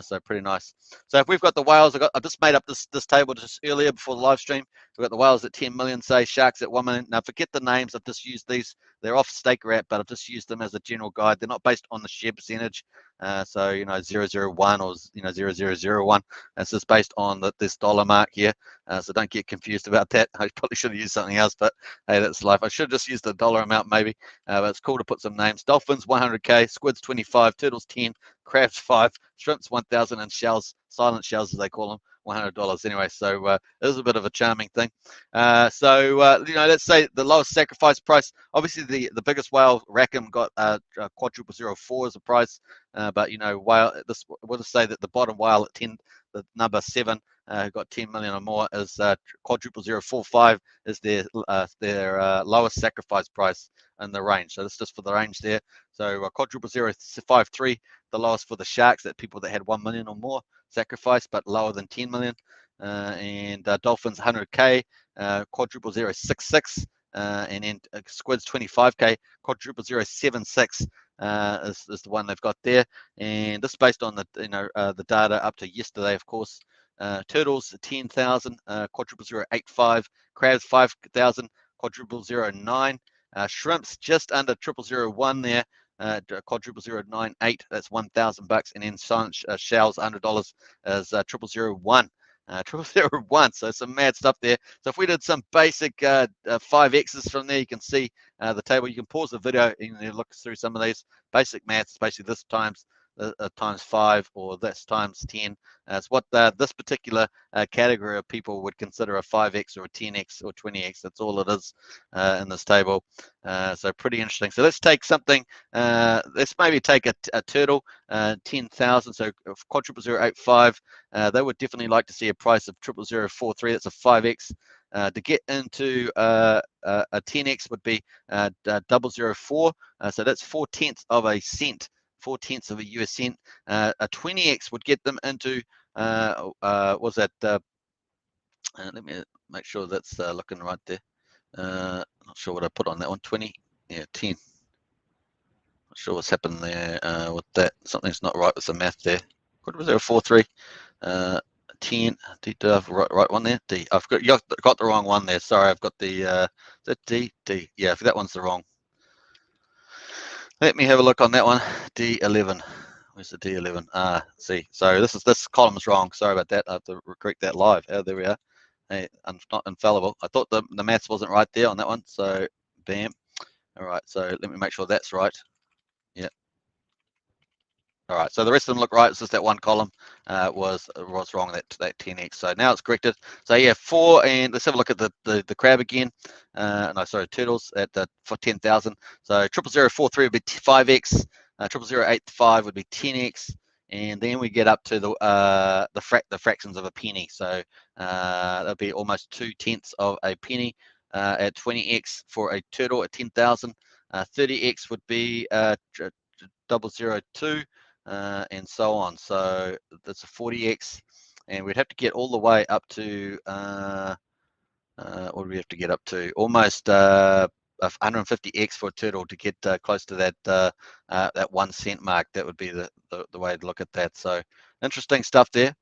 So pretty nice. So if we've got the whales, I just made up this table just earlier before the live stream. We've got the whales at 10 million, say, sharks at 1 million. Now forget the names. I've just used these. They're off stake wrap, but I've just used them as a general guide. They're not based on the share percentage. So 001 or 0001. It's just based on this dollar mark here. So don't get confused about that. I probably should have used something else, but hey, that's life. I should have just used the dollar amount maybe, but it's cool to put some names. Dolphins 100k, squids 25, turtles 10, crabs 5, shrimps 1,000, and shells, silent shells as they call them, $100 anyway. So it is a bit of a charming thing. Let's say the lowest sacrifice price. Obviously, the biggest whale, Rackham, got quadruple 04 as a price. But whale, we'll just say that the bottom whale at 10, the number 7, got 10 million or more, is quadruple 045 is their lowest sacrifice price in the range. So that's just for the range there. So quadruple 053, the lowest for the sharks, that people that had 1 million or more sacrifice, but lower than 10 million. And dolphins 100k, quadruple 066, and then squids 25k, quadruple 076 is the one they've got there. And this is based on the the data up to yesterday, of course. Turtles 10,000, quadruple 085, crabs 5,000, quadruple 09. Shrimps just under 0001 there, quadruple 098, that's $1,000, and then silent shells $100 is 0001. 0001, so some mad stuff there. So if we did some basic 5x's from there, you can see the table. You can pause the video and look through some of these basic maths, basically this times 5 or this times 10. It's what this particular category of people would consider a 5x or a 10x or 20x. That's all it is in this table. So pretty interesting. So let's take something. Let's maybe take a turtle, 10,000. So quadruple 085. They would definitely like to see a price of 00043. That's a 5x. To get into a 10x would be 004. So that's 4/10 of a cent. 4/10 of a US cent. A 20x would get them into was that let me make sure that's looking right there. Not sure what I put on that one. 20, yeah, 10. Not sure what's happened there with that. Something's not right with the math there. What was there? 4/3. 10. Do I have the right one there? D. I've got the wrong one there. Sorry, I've got the is that D? D. Yeah, that one's the wrong. Let me have a look on that one. D11. Where's the D11? See. So this column's wrong. Sorry about that. I have to correct that live. Oh, there we are. Hey, I'm not infallible. I thought the maths wasn't right there on that one. So bam. All right. So let me make sure that's right. Yeah. All right, so the rest of them look right. It's just that one column was wrong, that 10x. So now it's corrected. So yeah, 4, and let's have a look at the crab again. No, sorry, turtles at for 10,000. So 00043 would be 5x. 00085 would be 10x, and then we get up to the fractions of a penny. So that'll be almost 2/10 of a penny at 20x for a turtle at 10,000. 30x would be 002. And so on. So that's a 40x, and we'd have to get all the way up to what do we have to get up to? Almost 150x for a turtle to get close to that 1 cent mark. That would be the way to look at that. So interesting stuff there.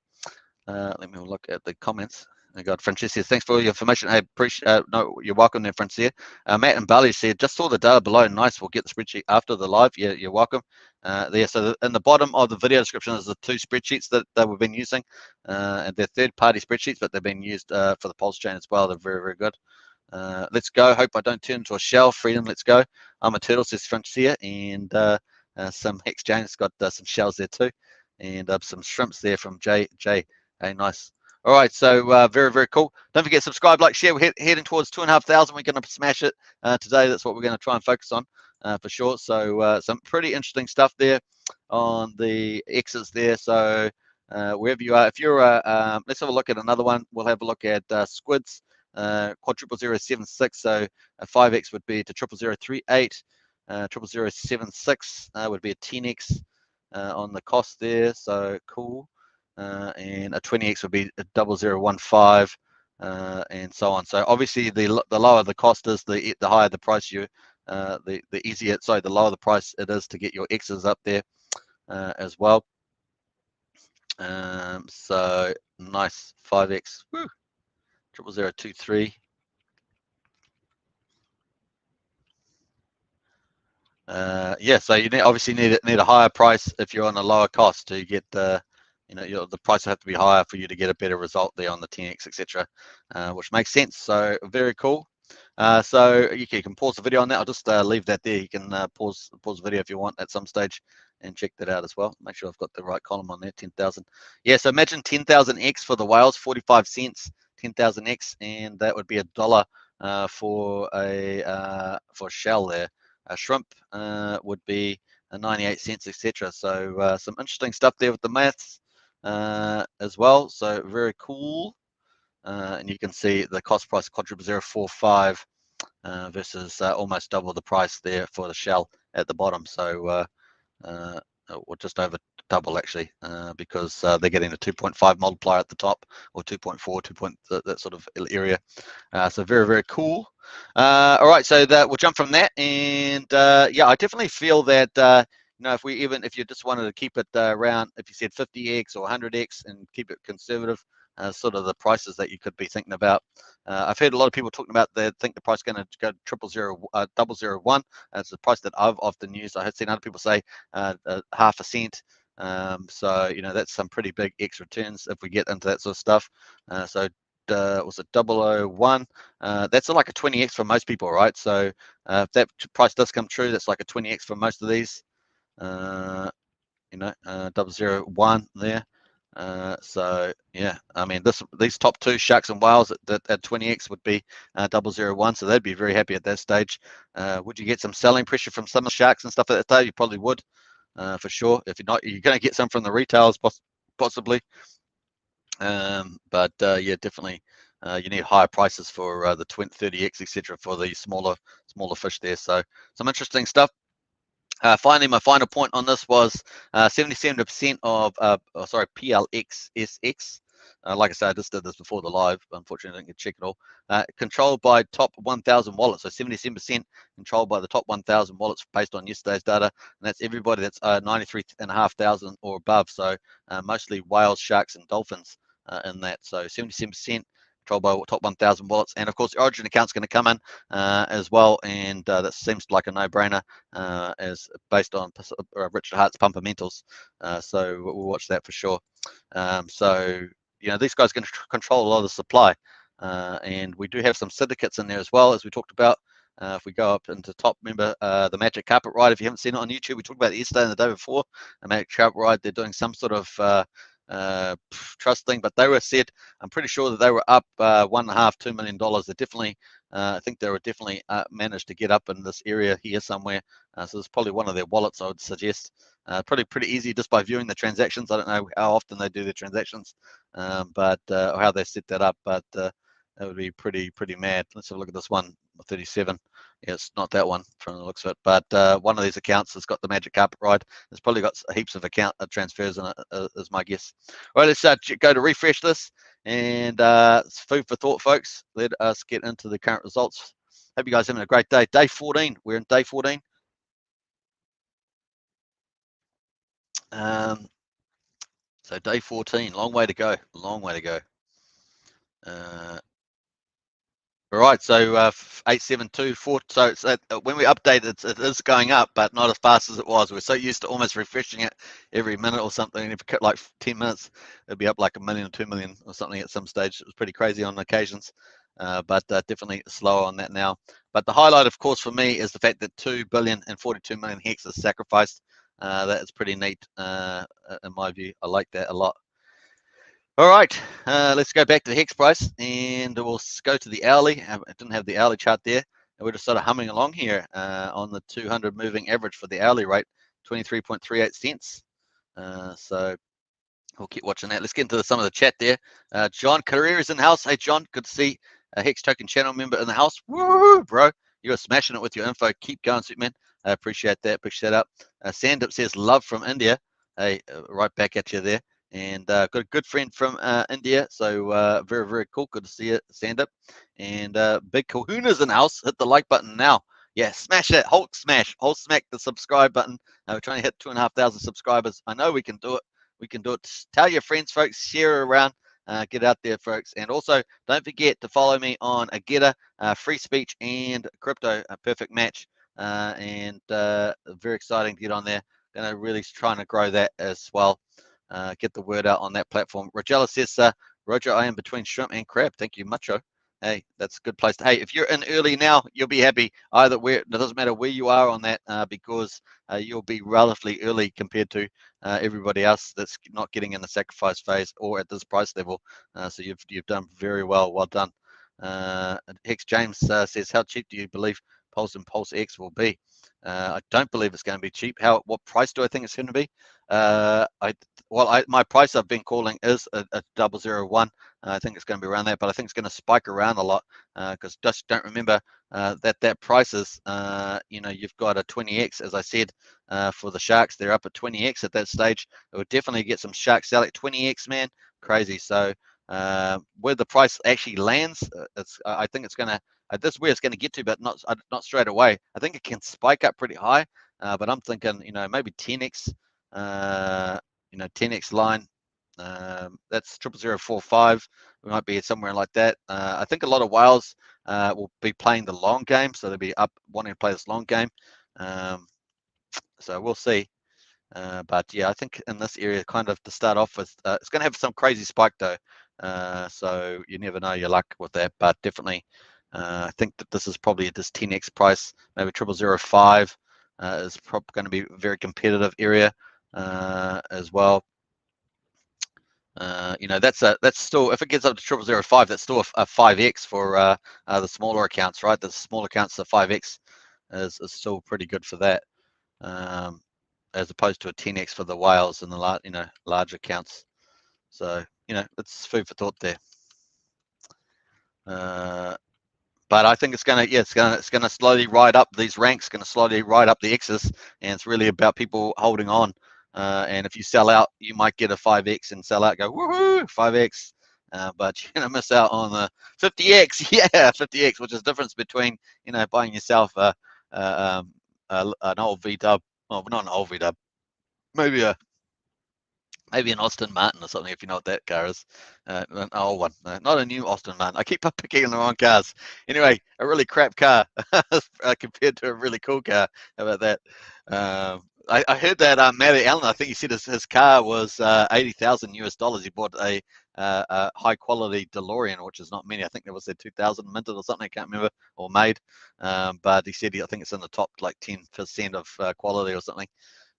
Let me look at the comments. I got Francesca. Thanks for all your information. I appreciate. No, you're welcome there, Francesca. Matt and Bali said, just saw the data below. Nice. We'll get the spreadsheet after the live. Yeah, you're welcome. There. So in the bottom of the video description is the 2 spreadsheets that we've been using, and they're third-party spreadsheets, but they've been used for the Pulsechain as well. They're very, very good. Let's go. Hope I don't turn into a shell. Freedom. Let's go. I'm a turtle, says Francesca, and some Hex Jane's got some shells there too, and some shrimps there from Jay. Hey, nice. All right, so very, very cool. Don't forget, subscribe, like, share. We're heading towards 2,500. We're going to smash it today. That's what we're going to try and focus on for sure. So some pretty interesting stuff there on the X's there. So wherever you are, if you're, let's have a look at another one. We'll have a look at squids, quadruple 076. So a 5x would be to 00038. 00076 would be a 10x on the cost there. So cool. And a 20x would be a 0015, and so on. So obviously, the lower the cost is, the higher the price the easier. Sorry, the lower the price it is to get your X's up there as well. So nice 5x. Woo. 00023. Yeah, so you obviously need a higher price if you're on a lower cost to get the the price will have to be higher for you to get a better result there on the 10x, etc., which makes sense. So very cool. So you can pause the video on that. I'll just leave that there. You can pause the video if you want at some stage and check that out as well. Make sure I've got the right column on there. 10,000. Yeah. So imagine 10,000x for the whales, 45 cents. 10,000x, and that would be $1 for a shell there. A shrimp would be 98 cents, etc. So some interesting stuff there with the maths as well. So very cool. And you can see the cost price quadruple 045 versus almost double the price there for the shell at the bottom. So or just over double actually, because they're getting a 2.5 multiplier at the top, or 2.4, 2 point, that sort of area. So very, very cool. All right, so we'll jump from that, and yeah, I definitely feel that you know, if you just wanted to keep it around, if you said 50x or 100x and keep it conservative, sort of the prices that you could be thinking about. I've heard a lot of people talking about they think the price is going to go 0.001. That's the price that I've often used. I have seen other people say half a cent. So you know, that's some pretty big X returns if we get into that sort of stuff. So was it 0.001? That's like a 20x for most people, right? So if that price does come true, that's like a 20x for most of these. You know, 0.001 there. So yeah, I mean, these top two, sharks and whales at 20x would be 0.001, so they'd be very happy at that stage. Would you get some selling pressure from some of the sharks and stuff at that stage? You probably would, for sure. If you're not, you're going to get some from the retailers possibly. But yeah, definitely you need higher prices for the 30x, etc., for the smaller fish there. So some interesting stuff. Finally, my final point on this was 77% of, PLX SX. Like I said, I just did this before the live. Unfortunately, I didn't get to check it all. Controlled by top 1,000 wallets. So 77% controlled by the top 1,000 wallets based on yesterday's data. And that's everybody that's 93,500 or above. So mostly whales, sharks, and dolphins in that. So 77%. Controlled by top 1,000 wallets, and of course the Origin account's going to come in as well, and that seems like a no-brainer as based on Richard Hart's Pumpamentals. So we'll watch that for sure. So you know, these guys can control a lot of the supply, and we do have some syndicates in there as well, as we talked about. If we go up into top, remember the Magic Carpet Ride. If you haven't seen it on YouTube, we talked about it yesterday and the day before. The Magic Carpet Ride, they're doing some sort of trust thing, but they were said, I'm pretty sure that they were up $1.5–2 million. They definitely, I think they were definitely managed to get up in this area here somewhere. So it's probably one of their wallets, I would suggest. Pretty easy just by viewing the transactions. I don't know how often they do their transactions, but or how they set that up, but that would be pretty mad. Let's have a look at this one, 37. Yeah, it's not that one from the looks of it, but one of these accounts has got the Magic Carpet Ride. It's probably got heaps of account transfers in it, is my guess. All right, let's go to refresh this, and it's food for thought, folks. Let us get into the current results. Hope you guys are having a great day. Day 14. We're in day 14. So day 14. Long way to go. Long way to go. All right, so 8724. So it's when we update it, it is going up, but not as fast as it was. We're so used to almost refreshing it every minute or something. And if it like 10 minutes, it'd be up like 1 million or 2 million or something at some stage. It was pretty crazy on occasions, but definitely slower on that now. But the highlight, of course, for me is the fact that 2,042,000,000 hex is sacrificed. That is pretty neat in my view. I like that a lot. All right, let's go back to the hex price, and we'll go to the hourly. I didn't have the hourly chart there, and we're just sort of humming along here on the 200 moving average for the hourly rate, 23.38 cents. So we'll keep watching that. Let's get into some of the chat there. John Carrera is in the house. Hey, John, good to see a Hex Token channel member in the house. Woo, bro, you're smashing it with your info. Keep going, Superman. I appreciate that. Push that up. Sandup says love from India. Hey, right back at you there. And got a good friend from India, so very cool. Good to see you, Sandup. And Big Kahuna's in the house. Hit the like button now. Yeah, smash that. Hulk smash. Hulk smack the subscribe button. We're trying to hit 2,500 subscribers. I know we can do it. We can do it. Tell your friends, folks. Share it around. Get out there, folks. And also, don't forget to follow me on Ageta, Free Speech, and Crypto, a perfect match. And very exciting to get on there. Going to really trying to grow that as well. Get the word out on that platform. Rogella says, Roger, I am between shrimp and crab. Thank you, Mucho. Hey, that's a good place to. Hey, if you're in early now, you'll be happy. Either where it doesn't matter where you are on that, because you'll be relatively early compared to everybody else that's not getting in the sacrifice phase or at this price level. So you've done very well. Well done. Hex James says, how cheap do you believe Pulse and PulseX will be? I don't believe it's going to be cheap. What price do I think it's going to be? My price I've been calling is a 0.001. I think it's going to be around that, but I think it's going to spike around a lot because just don't remember that price is, you've got a 20x, as I said, for the sharks. They're up at 20x at that stage. It would definitely get some sharks selling at 20x, man. Crazy. So where the price actually lands, I think it's going to, this is where it's going to get to, but not straight away. I think it can spike up pretty high, but I'm thinking, maybe 10x, 10x line. That's 00045. We might be somewhere like that. I think a lot of whales will be playing the long game, so they'll be up wanting to play this long game. So we'll see. But yeah, I think in this area, kind of to start off with, it's going to have some crazy spike though. So you never know your luck with that, but definitely, I think that this is probably this 10x price, maybe 0005 is probably going to be a very competitive area as well. That's still, if it gets up to 0005, that's still a 5x for the smaller accounts, right? The smaller accounts, the 5x is still pretty good for that, as opposed to a 10x for the whales and the large accounts. So it's food for thought there. But I think it's gonna slowly ride up these ranks, gonna slowly ride up the X's, and it's really about people holding on. And if you sell out, you might get a 5x and sell out, go woohoo, 5x. But you're gonna miss out on the 50x, yeah, 50x, which is the difference between buying yourself an old V dub, well, not an old V dub, maybe an Austin Martin or something, if you know what that car is. An old one, not a new Austin Martin. I keep picking on the wrong cars. Anyway, a really crap car compared to a really cool car. How about that? I heard that Matty Allen, I think he said his car was 80,000 US dollars. He bought a high quality DeLorean, which is not many. I think there was a 2000 minted or something. I can't remember, or made. But he said I think it's in the top like 10% of quality or something.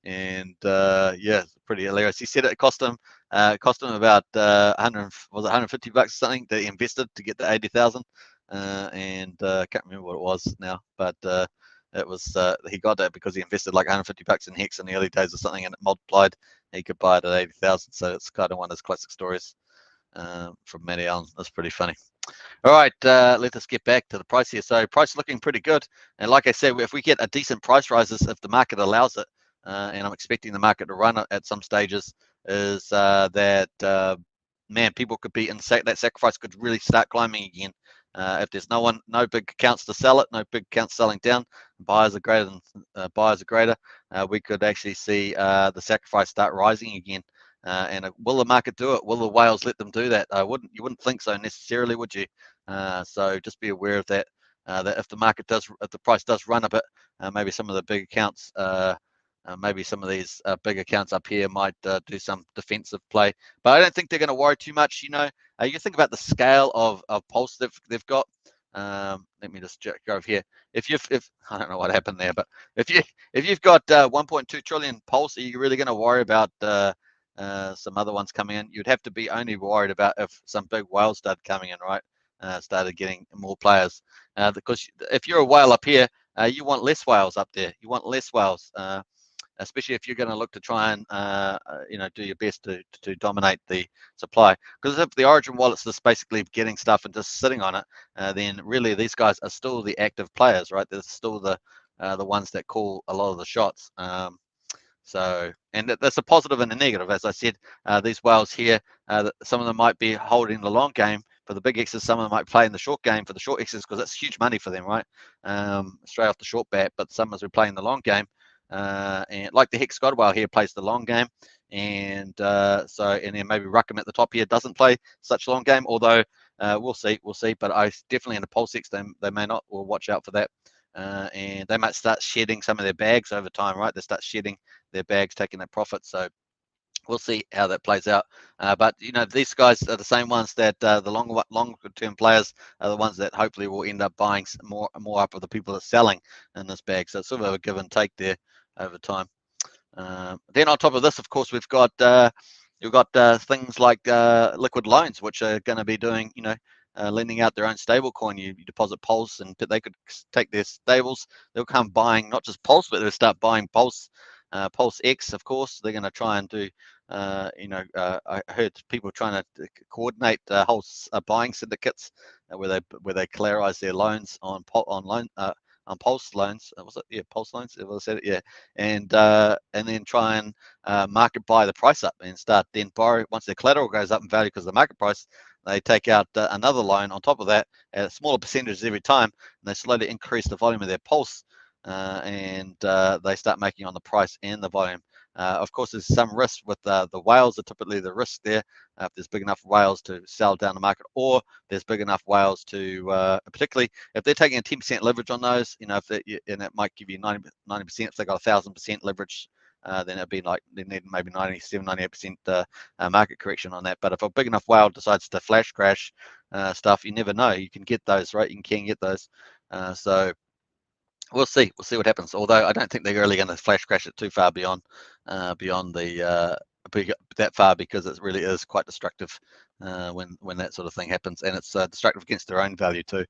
And yeah, pretty hilarious. He said it cost him about 150 bucks or something that he invested to get to 80,000, and I can't remember what it was now, but it was he got that because he invested like 150 bucks in Hex in the early days or something, and it multiplied. He could buy it at 80,000. So it's kind of one of those classic stories from Matty Allen. That's pretty funny. All right, let us get back to the price here. So price looking pretty good, and like I said, if we get a decent price rises, if the market allows it, and I'm expecting the market to run at some stages, is that man, people could be in that sacrifice could really start climbing again. If there's no big accounts to sell it, no big accounts selling down, buyers are greater than buyers are greater, we could actually see the sacrifice start rising again. And will the market do it? Will the whales let them do that? You wouldn't think so necessarily, would you? So just be aware of that. That if the price does run a bit, maybe some of the big accounts. Maybe some of these big accounts up here might do some defensive play, but I don't think they're going to worry too much. You think about the scale of Pulse they've got. Let me just go over here. If I don't know what happened there, but if you've got 1.2 trillion Pulse, are you really going to worry about some other ones coming in? You'd have to be only worried about if some big whales started coming in, right? Started getting more players, because if you're a whale up here, you want less whales up there. You want less whales. Especially if you're going to look to try and do your best to dominate the supply. Because if the Origin wallet's just basically getting stuff and just sitting on it, then really these guys are still the active players, right? They're still the ones that call a lot of the shots. So, and that's a positive and a negative. As I said, these whales here, some of them might be holding the long game for the big X's. Some of them might play in the short game for the short X's because that's huge money for them, right? Straight off the short bat. But some of us are playing the long game. And like the Hex Godwell here plays the long game, and and then maybe Ruckham at the top here doesn't play such long game, although we'll see. But I definitely in the PulseX they may not. We'll watch out for that, and they might start shedding some of their bags over time, right? They start shedding their bags, taking their profit. So we'll see how that plays out. But these guys are the same ones that the longer term players are the ones that hopefully will end up buying more up of the people that are selling in this bag. So it's sort of a give and take there over time. Then on top of this, of course, we've got things like liquid loans, which are going to be doing lending out their own stable coin. You deposit Pulse, and they could take their stables. They'll come buying not just Pulse, but they'll start buying Pulse PulseX, of course, they're going to try and do, I heard people trying to coordinate whole buying syndicates where they collateralize their loans on Pulse loans. Was it? Yeah, Pulse loans. If I said it, yeah. And then try and market buy the price up and start then borrow once their collateral goes up in value because of the market price. They take out another loan on top of that at smaller percentages every time, and they slowly increase the volume of their Pulse. And they start making on the price and the volume. Of course, there's some risk with the whales are typically the risk there. If there's big enough whales to sell down the market, or there's big enough whales to, particularly if they're taking a 10% leverage on those, if they, and it might give you 90% if they got 1,000% leverage. Then it'd be like they need maybe 97, 98% market correction on that. But if a big enough whale decides to flash crash stuff, you never know. You can get those, right? You can get those. So we'll see what happens. Although I don't think they're really going to flash crash it too far beyond the that far, because it really is quite destructive when that sort of thing happens, and it's destructive against their own value too,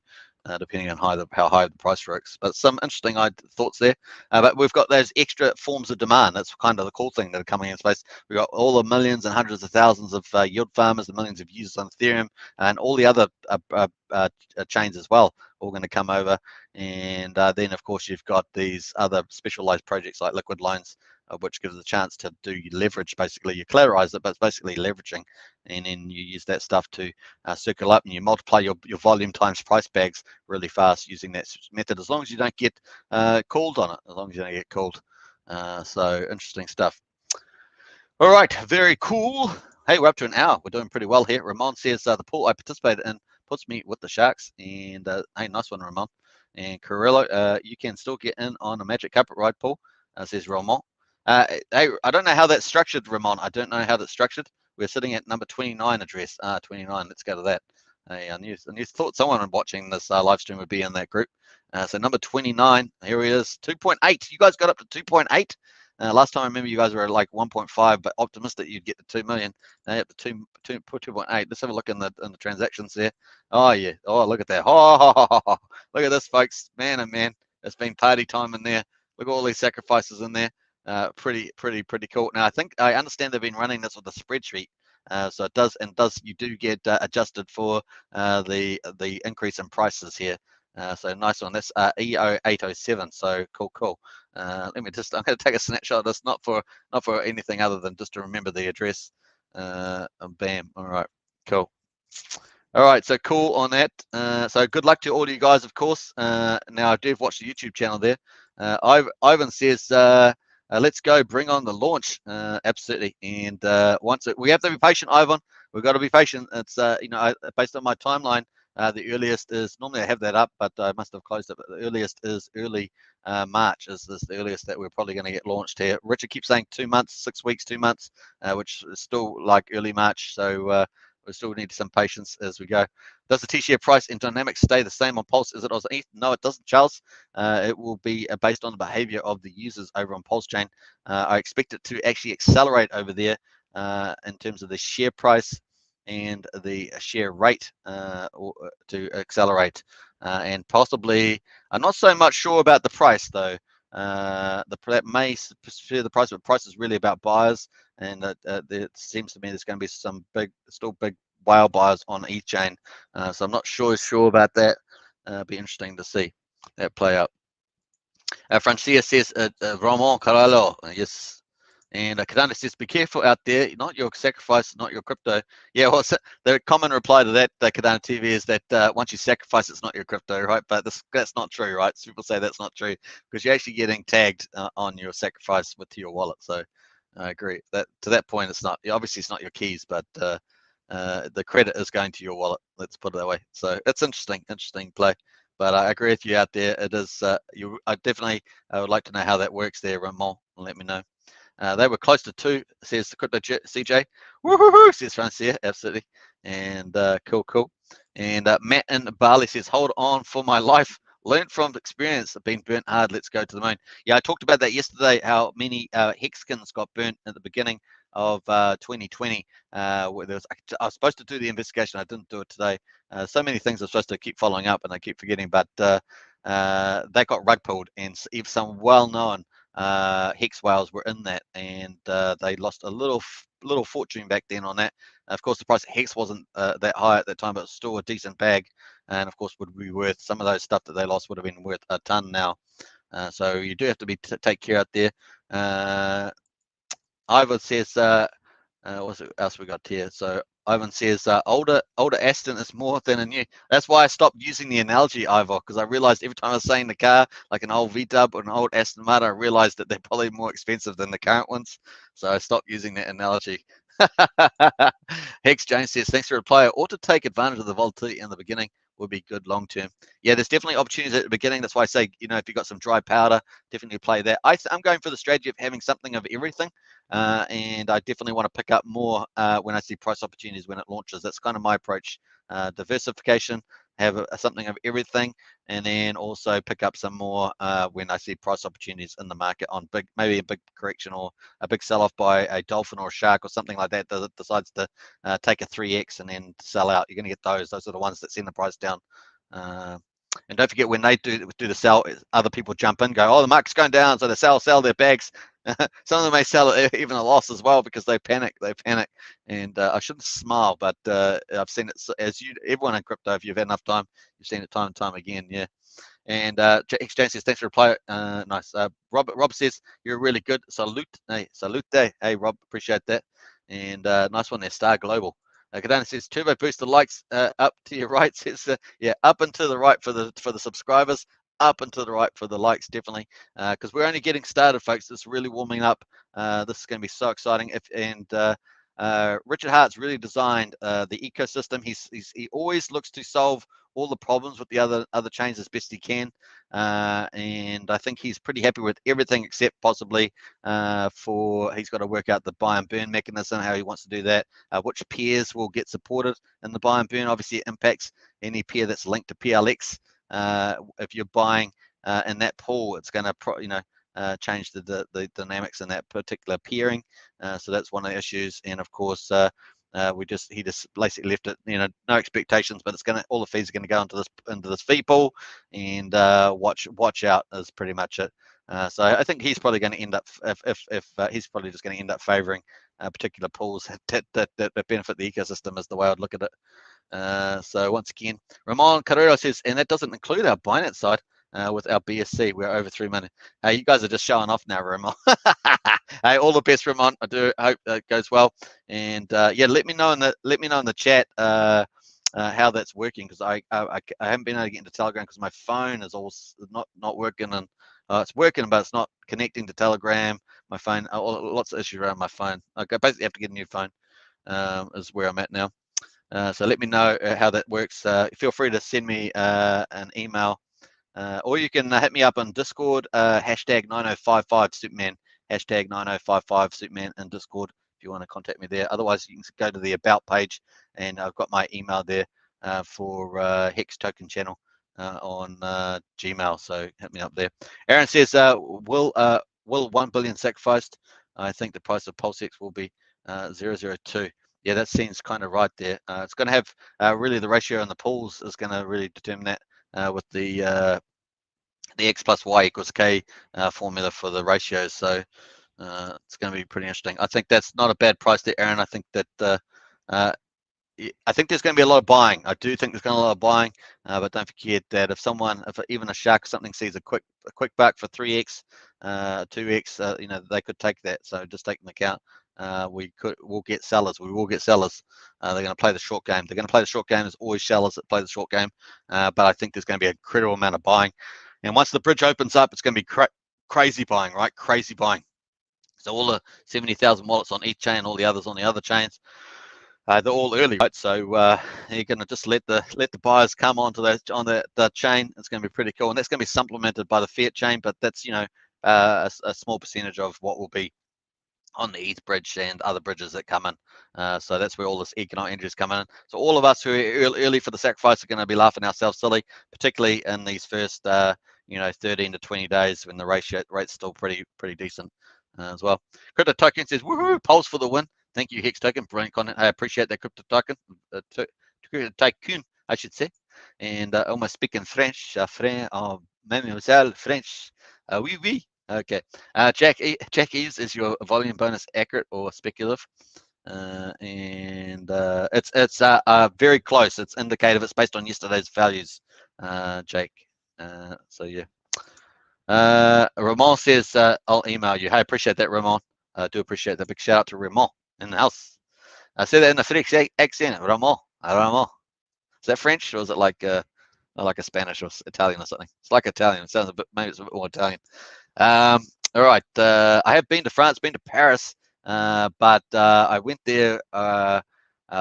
depending on how high the price works. But some interesting thoughts there. But we've got those extra forms of demand. That's kind of the cool thing that are coming in space. We've got all the millions and hundreds of thousands of yield farmers, the millions of users on Ethereum, and all the other chains as well, all going to come over. And then, of course, you've got these other specialized projects like liquid loans, which gives a chance to do leverage. Basically, you collateralize it, but it's basically leveraging, and then you use that stuff to circle up, and you multiply your volume times price bags really fast using that method, as long as you don't get called on it. As long as you don't get called. So interesting stuff. All right, very cool. Hey, we're up to an hour. We're doing pretty well here. Ramon says the pool I participated in puts me with the Sharks, and hey, nice one, Ramon. And Carrillo, you can still get in on a Magic Carpet Ride pool, says Ramon. Hey, I don't know how that's structured, Ramon. I don't know how that's structured. We're sitting at number 29 address. 29. Let's go to that. Hey, I thought someone watching this live stream would be in that group. So number 29. Here he is. 2.8. You guys got up to 2.8. Last time I remember you guys were like 1.5, but optimistic you'd get to 2 million. Now you're up to 2.8. Let's have a look in the transactions there. Oh yeah. Oh, look at that. Oh, look at this, folks. Man, oh man, it's been party time in there. Look at all these sacrifices in there. Pretty cool. Now I understand they've been running this with a spreadsheet. So it does you do get adjusted for the increase in prices here. So nice one. That's EO807. So cool. I'm going to take a snapshot of this, not for anything other than just to remember the address. Bam. All right. Cool. All right. So cool on that. So good luck to all of you guys, of course. Now I do watch the YouTube channel there. Ivan says, let's go, bring on the launch. Absolutely. And we have to be patient, Ivan. We've got to be patient. It's based on my timeline. The earliest is, normally I have that up, but I must have closed it. But the earliest is early March is the earliest that we're probably going to get launched here. Richard keeps saying 2 months, 6 weeks, 2 months, which is still like early March. So we still need some patience as we go. Does the T-share price in Dynamics stay the same on Pulse? Is it on ETH? No, it doesn't, Charles. It will be based on the behavior of the users over on Pulsechain. I expect it to actually accelerate over there in terms of the share price and the share rate to accelerate, and possibly I'm not so much sure about the price though. That may sphere the price, but price is really about buyers, and it seems to me there's going to be some still big whale buyers on each chain. So I'm not sure about that. Be interesting to see that play out. Francia says Ramon Carallo, yes. And Kadana says, be careful out there, not your sacrifice, not your crypto. Yeah, well, the common reply to that, Kadana TV, is that once you sacrifice, it's not your crypto, right? But that's not true, right? So people say that's not true because you're actually getting tagged on your sacrifice with your wallet. So I agree. That to that point, it's not, obviously it's not your keys, but the credit is going to your wallet. Let's put it that way. So it's interesting play. But I agree with you out there. It is, I definitely would like to know how that works there, Ramon. Let me know. They were close to 2, says the Crypto CJ. Woohoo, says Francia, absolutely. And cool. And Matt in Bali says, hold on for my life. Learned from experience. Been burnt hard. Let's go to the moon. Yeah, I talked about that yesterday, how many hexkins got burnt at the beginning of 2020. Where I was supposed to do the investigation. I didn't do it today. So many things I'm supposed to keep following up, and I keep forgetting. But they got rug pulled, and even some well-known Hex whales were in that, and they lost a little fortune back then on that. Of course, the price of Hex wasn't that high at that time, but it was still a decent bag, and of course would be worth, some of those stuff that they lost would have been worth a ton now. So you do have to take care out there. Ivan says, what else we got here? So Ivan says, older Aston is more than a new. That's why I stopped using the analogy, Ivan, because I realized every time I was saying the car, like an old V-Dub or an old Aston Martin, I realized that they're probably more expensive than the current ones. So I stopped using that analogy. Hex James says, thanks for a player. Ought to take advantage of the volatility in the beginning, would be good long term. Yeah, there's definitely opportunities at the beginning. That's why I say, if you've got some dry powder, definitely play that. I'm going for the strategy of having something of everything. And I definitely want to pick up more when I see price opportunities when it launches. That's kind of my approach. Diversification, have something of everything, and then also pick up some more when I see price opportunities in the market on maybe a big correction or a big sell-off by a dolphin or a shark or something like that that decides to take a 3x and then sell out. You're going to get those. Those are the ones that send the price down. And don't forget, when they do the sell, other people jump in, go, oh, the market's going down, so they sell their bags. Some of them may sell it even a loss as well because they panic. And I shouldn't smile, but I've seen it, as everyone in crypto, if you've had enough time, you've seen it time and time again. Yeah. And Exchange says, thanks for reply. Nice. Rob says, you're really good. Salute. Hey, Rob, appreciate that. And nice one there, Star Global. Kadana says, Turbo Booster likes up to your right. Says, yeah, up and to the right for the subscribers, up and to the right for the likes, definitely. Because we're only getting started, folks. It's really warming up. This is going to be so exciting. Richard Hart's really designed the ecosystem. He always looks to solve all the problems with the other chains as best he can, and I think he's pretty happy with everything except possibly he's got to work out the buy and burn mechanism, how he wants to do that, which pairs will get supported in the buy and burn. Obviously, it impacts any pair that's linked to PLX. If you're buying in that pool, it's going to change the dynamics in that particular pairing. So that's one of the issues, and of course. He just basically left it, no expectations, but all the fees are going to go into this fee pool, and watch out is pretty much it. So I think he's probably going to end up, if he's probably just going to end up favouring particular pools that benefit the ecosystem, is the way I'd look at it. So once again, Ramon Carrero says, and that doesn't include our Binance side. With our BSC, we're over 3 million. Hey, you guys are just showing off now, Ramon. Hey, all the best, Ramon. I do hope that goes well. And yeah, let me know in the chat how that's working, because I haven't been able to get into Telegram because my phone is all not working, and it's working, but it's not connecting to Telegram. My phone, lots of issues around my phone. I basically have to get a new phone. Is where I'm at now. So let me know how that works. Feel free to send me an email. Or you can hit me up on Discord, hashtag 9055 Superman, hashtag 9055 Superman in Discord if you want to contact me there. Otherwise, you can go to the About page, and I've got my email there for Hex Token channel on Gmail. So hit me up there. Aaron says, will 1 billion sacrificed? I think the price of PulseX will be 0.002. Yeah, that seems kind of right there. It's going to have really the ratio in the pools is going to really determine that. With the X plus Y equals K formula for the ratios. So it's going to be pretty interesting. I think that's not a bad price there, Aaron. I think that I think there's going to be a lot of buying. I do think there's going to be a lot of buying, but don't forget that if even a shark or something sees a quick buck for 3x, 2x, they could take that. So just take into account. We'll get sellers. We will get sellers. They're going to play the short game. They're going to play the short game. There's always sellers that play the short game, but I think there's going to be an incredible amount of buying. And once the bridge opens up, it's going to be crazy buying, right? Crazy buying. So all the 70,000 wallets on each chain, all the others on the other chains, they're all early, right? So you're going to just let the buyers come onto the chain. It's going to be pretty cool, and that's going to be supplemented by the fiat chain, but that's a small percentage of what will be on the ETH bridge and other bridges that come in. So that's where all this economic energy is coming in. So all of us who are early for the sacrifice are going to be laughing ourselves silly, particularly in these first 13 to 20 days when the rate's still pretty decent as well. Crypto Token says, woohoo, Pulse for the win. Thank you, Hex Token, brilliant content. I appreciate that, Crypto Token. Tycoon, I should say. And almost speaking French, frère, mademoiselle, French. Oui, oui. Okay. Jack Eves, is your volume bonus accurate or speculative? It's very close. It's indicative. It's based on yesterday's values, Jake. So yeah. Ramon says, I'll email you. Hey, appreciate that, Ramon. I do appreciate that. Big shout out to Ramon in the house. I said that in the Felix accent, Ramon. Ramon. Is that French, or is it like a Spanish or Italian or something? It's like Italian. It sounds a bit, maybe it's a bit more Italian. All right. I have been to France, been to Paris, but I went there a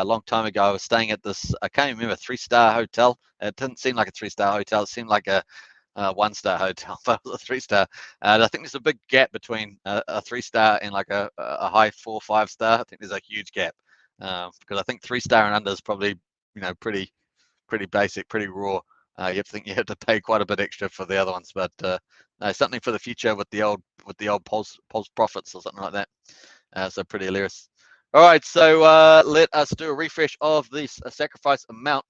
long time ago. I was staying at this, I can't remember, 3-star hotel. It didn't seem like a 3-star hotel. It seemed like a 1-star hotel, but it was a 3-star. And I think there's a big gap between a 3-star and like a high 4 or 5-star. I think there's a huge gap because I think 3-star and under is probably, pretty basic, pretty raw. You have to pay quite a bit extra for the other ones, but something for the future with the old Pulse profits or something like that. So pretty hilarious. All right, so let us do a refresh of this sacrifice amount,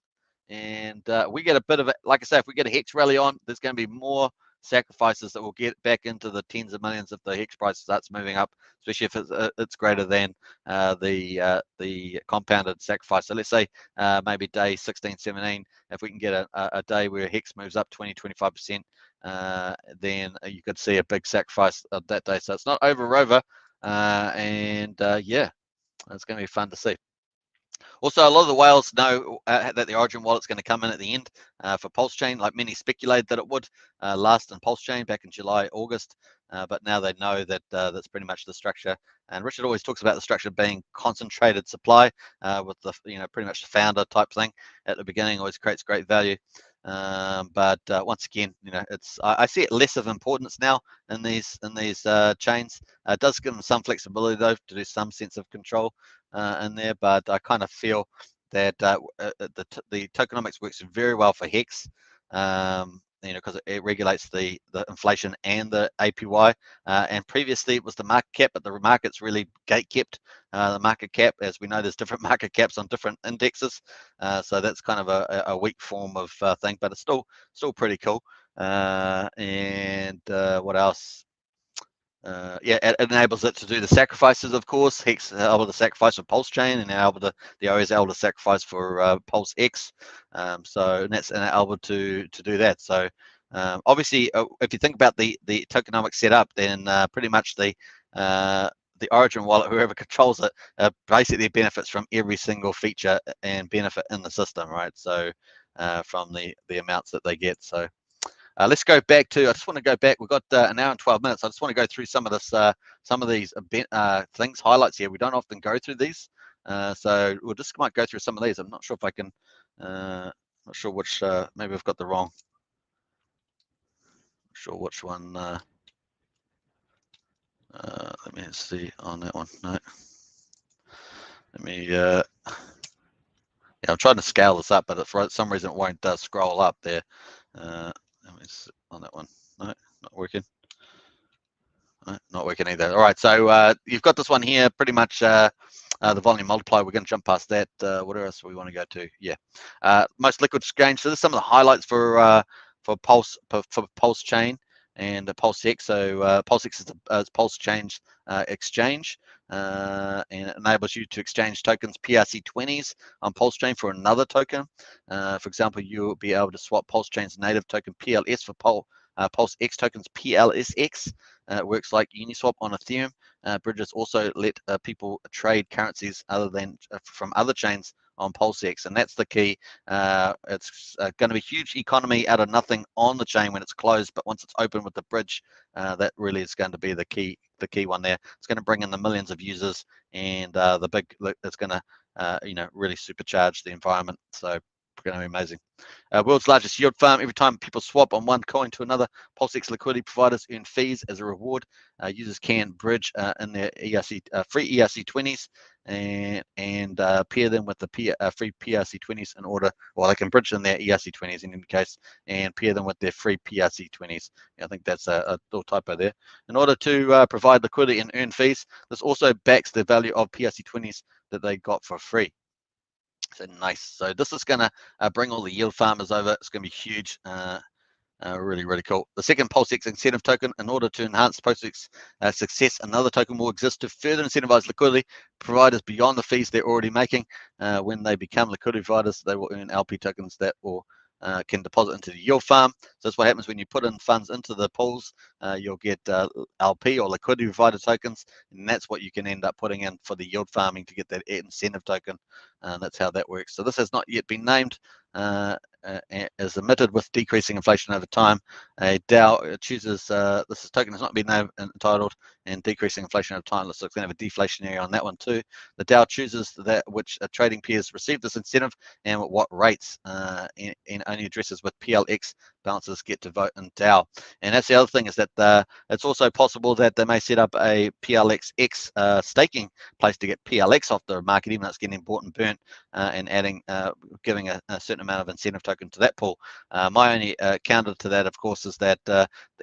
and we get a bit of it. Like I say, if we get a Hex rally on, there's going to be more sacrifices that will get back into the tens of millions if the Hex price starts moving up, especially if it's greater than the compounded sacrifice. So let's say maybe day 16, 17, if we can get a day where Hex moves up 20-25%, then you could see a big sacrifice of that day. So it's not over, and yeah, it's going to be fun to see. Also, a lot of the whales know that the Origin wallet's going to come in at the end for Pulsechain, like many speculated that it would last in Pulsechain back in July, August. But now they know that that's pretty much the structure. And Richard always talks about the structure being concentrated supply with the pretty much the founder type thing at the beginning. Always creates great value. But once again, I see it less of importance now in these chains. It does give them some flexibility though to do some sense of control in there, but I kind of feel that the tokenomics works very well for Hex, because it regulates the inflation and the APY. And previously it was the market cap, but the market's really gate kept the market cap. As we know, there's different market caps on different indexes, so that's kind of a weak form of thing, but it's still pretty cool. And what else? Yeah, it enables it to do the sacrifices, of course. Hex able to sacrifice for Pulsechain, and now the O is able to sacrifice for PulseX. So that's able to do that. So obviously, if you think about the tokenomics setup, then pretty much the Origin wallet, whoever controls it, basically benefits from every single feature and benefit in the system, right? So from the amounts that they get. So. Let's go back to. I just want to go back. We've got an hour and 12 minutes. I just want to go through some of this, some of these things, highlights here. We don't often go through these, so we'll just might go through some of these. I'm not sure if I can. Not sure which. Maybe I've got the wrong. Not sure which one. Let me see on that one. No. Let me. Yeah, I'm trying to scale this up, but for some reason it won't scroll up there. Let me see on that one. No, not working. No, not working either. All right, so you've got this one here, pretty much the volume multiplier. We're going to jump past that. What else do we want to go to? Yeah, most liquid exchange. So there's some of the highlights for Pulsechain and PulseX. So PulseX is a Pulsechain exchange, and it enables you to exchange tokens PRC20s on Pulsechain for another token. For example, you'll be able to swap Pulsechain's native token PLS for PulseX tokens PLSX. It works like Uniswap on Ethereum. Bridges also let people trade currencies other than from other chains on PulseX, and that's the key. It's going to be huge economy out of nothing on the chain when it's closed, but once it's open with the bridge, that really is going to be the key one there. It's going to bring in the millions of users, and it's going to really supercharge the environment. So going to be amazing. World's largest yield farm. Every time people swap on one coin to another, PulseX liquidity providers earn fees as a reward. Users can bridge in their free ERC20s and pair them with the free PRC20s in order, well, they can bridge in their ERC20s in any case and pair them with their free PRC20s. I think that's a little typo there. In order to provide liquidity and earn fees, this also backs the value of PRC20s that they got for free. So nice. So this is going to bring all the yield farmers over. It's going to be huge. Really, really cool. The second PulseX incentive token, in order to enhance PulseX success, another token will exist to further incentivize liquidity providers beyond the fees they're already making. When they become liquidity providers, they will earn LP tokens that will can deposit into the yield farm. So that's what happens when you put in funds into the pools. You'll get LP or liquidity provider tokens, and that's what you can end up putting in for the yield farming to get that incentive token. That's how that works. So this has not yet been named. Is emitted with decreasing inflation over time. A DAO chooses, this token has not been entitled, and decreasing inflation over time. Looks like it's going to have a deflationary on that one too. The DAO chooses that which trading peers receive this incentive and at what rates, and only addresses with PLX balances get to vote in DAO. And that's the other thing, is that it's also possible that they may set up a PLXX staking place to get PLX off the market, even though it's getting bought and burnt, and adding, giving a certain amount of incentive token to that pool. My only counter to that, of course, is that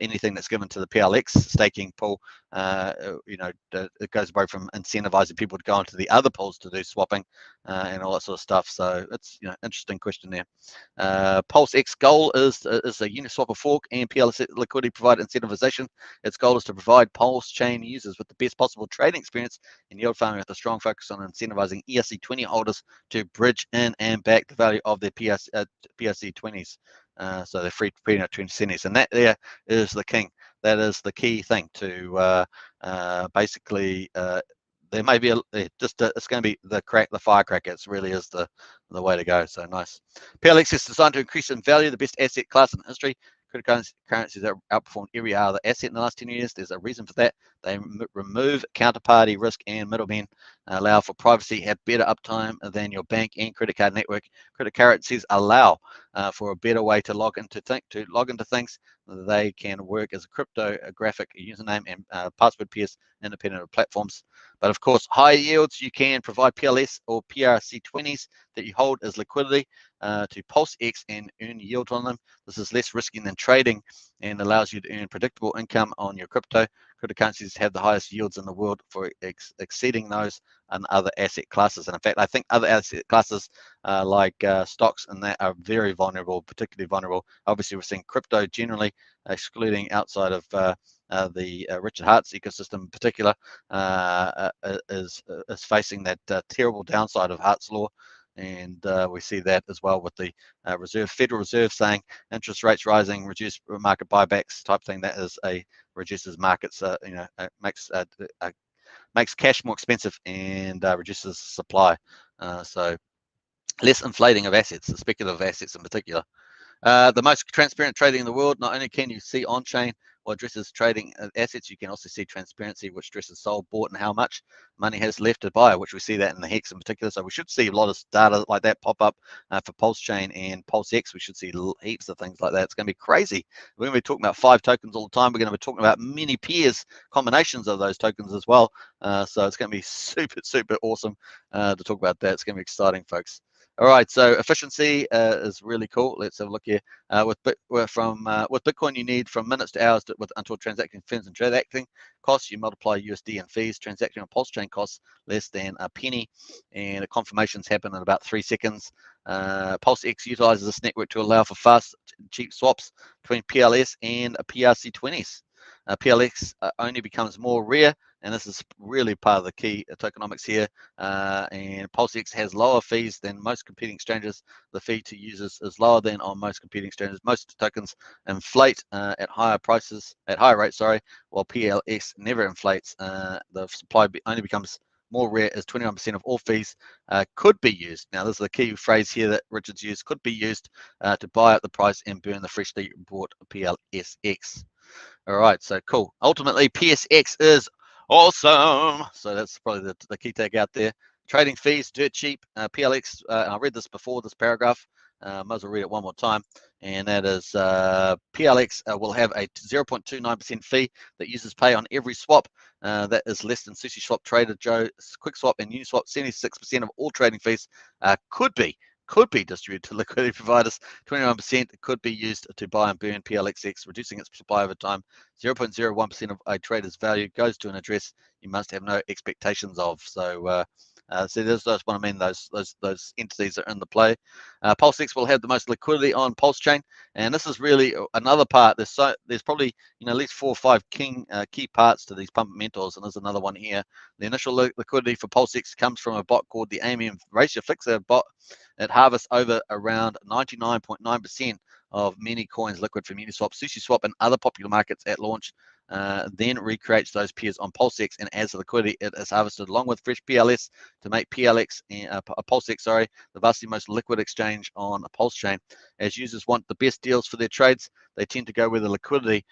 anything that's given to the PLX staking pool, it goes away from incentivizing people to go into the other pools to do swapping and all that sort of stuff. So it's interesting question there. PulseX goal is a Uniswap fork and PLX liquidity provider incentivization. Its goal is to provide Pulsechain users with the best possible trading experience and yield farming, with a strong focus on incentivizing ERC20 holders to bridge in and back the value of their PRC20s. So they're free peanut 20 centis, and that there is the king. That is the key thing to basically. There may be it's going to be the firecracker. It really is the way to go. So nice. PLX is designed to increase in value, the best asset class in history. Cryptocurrencies have outperformed every other asset in the last 10 years. There's a reason for that. They remove counterparty risk and middlemen, allow for privacy, have better uptime than your bank and credit card network. Cryptocurrencies allow for a better way to log into things. They can work as a cryptographic username and password pairs independent of platforms. But of course, high yields, you can provide PLS or PRC20s that you hold as liquidity to PulseX and earn yield on them. This is less risky than trading and allows you to earn predictable income on your crypto. Cryptocurrencies have the highest yields in the world, for exceeding those in other asset classes. And in fact, I think other asset classes like stocks and that are very vulnerable, particularly vulnerable. Obviously, we're seeing crypto generally, excluding outside of the Richard Hart's ecosystem in particular, is facing that terrible downside of Hart's law. And we see that as well with the Federal Reserve saying interest rates rising, reduce market buybacks type thing. That is reduces markets, makes cash more expensive and reduces supply. So less inflating of assets, the speculative assets in particular. The most transparent trading in the world. Not only can you see on-chain what addresses trading assets, you can also see transparency, which addresses sold, bought, and how much money has left to buy, which we see that in the Hex in particular. So we should see a lot of data like that pop up for Pulsechain and PulseX. We should see heaps of things like that. It's going to be crazy. We're going to be talking about 5 tokens all the time. We're going to be talking about many pairs, combinations of those tokens as well. So it's going to be super, super awesome to talk about that. It's going to be exciting, folks. All right, so efficiency is really cool. Let's have a look here. With Bitcoin, you need from minutes to hours until transacting fees and transacting costs. You multiply USD and fees. Transaction on Pulsechain costs less than a penny, and the confirmations happen in about 3 seconds. PulseX utilizes this network to allow for fast, cheap swaps between PLS and PRC20s. PLX only becomes more rare, and this is really part of the key tokenomics here. And PulseX has lower fees than most competing exchanges. The fee to users is lower than on most competing exchanges. Most tokens inflate at higher rates, while PLX never inflates. The supply only becomes more rare as 21% of all fees could be used. Now, this is the key phrase here that Richard's used, could be used to buy up the price and burn the freshly bought PLSX. All right, so cool. Ultimately, PSX is awesome. So that's probably the key tag out there. Trading fees, dirt cheap. PLX, I read this before, this paragraph. Might as well read it one more time. And that is PLX will have a 0.29% fee that users pay on every swap. That is less than Sushi Swap, Trader Joe, QuickSwap, and Uniswap. 76% of all trading fees could be distributed to liquidity providers. 21% could be used to buy and burn PLXX, reducing its supply over time. 0.01% of a trader's value goes to an address you must have no expectations of. So So that's what I mean. Those entities are in the play. PulseX will have the most liquidity on Pulsechain, and this is really another part. There's probably at least 4 or 5 key parts to these pump mentors, and there's another one here. The initial liquidity for PulseX comes from a bot called the Amium Ratio Fixer bot. It harvests over around 99.9% of many coins liquid from Uniswap, SushiSwap, and other popular markets at launch. Then recreates those pairs on PulseX, and as the liquidity, it is harvested along with fresh PLS to make PulseX, the vastly most liquid exchange on a Pulsechain. As users want the best deals for their trades, they tend to go where the liquidity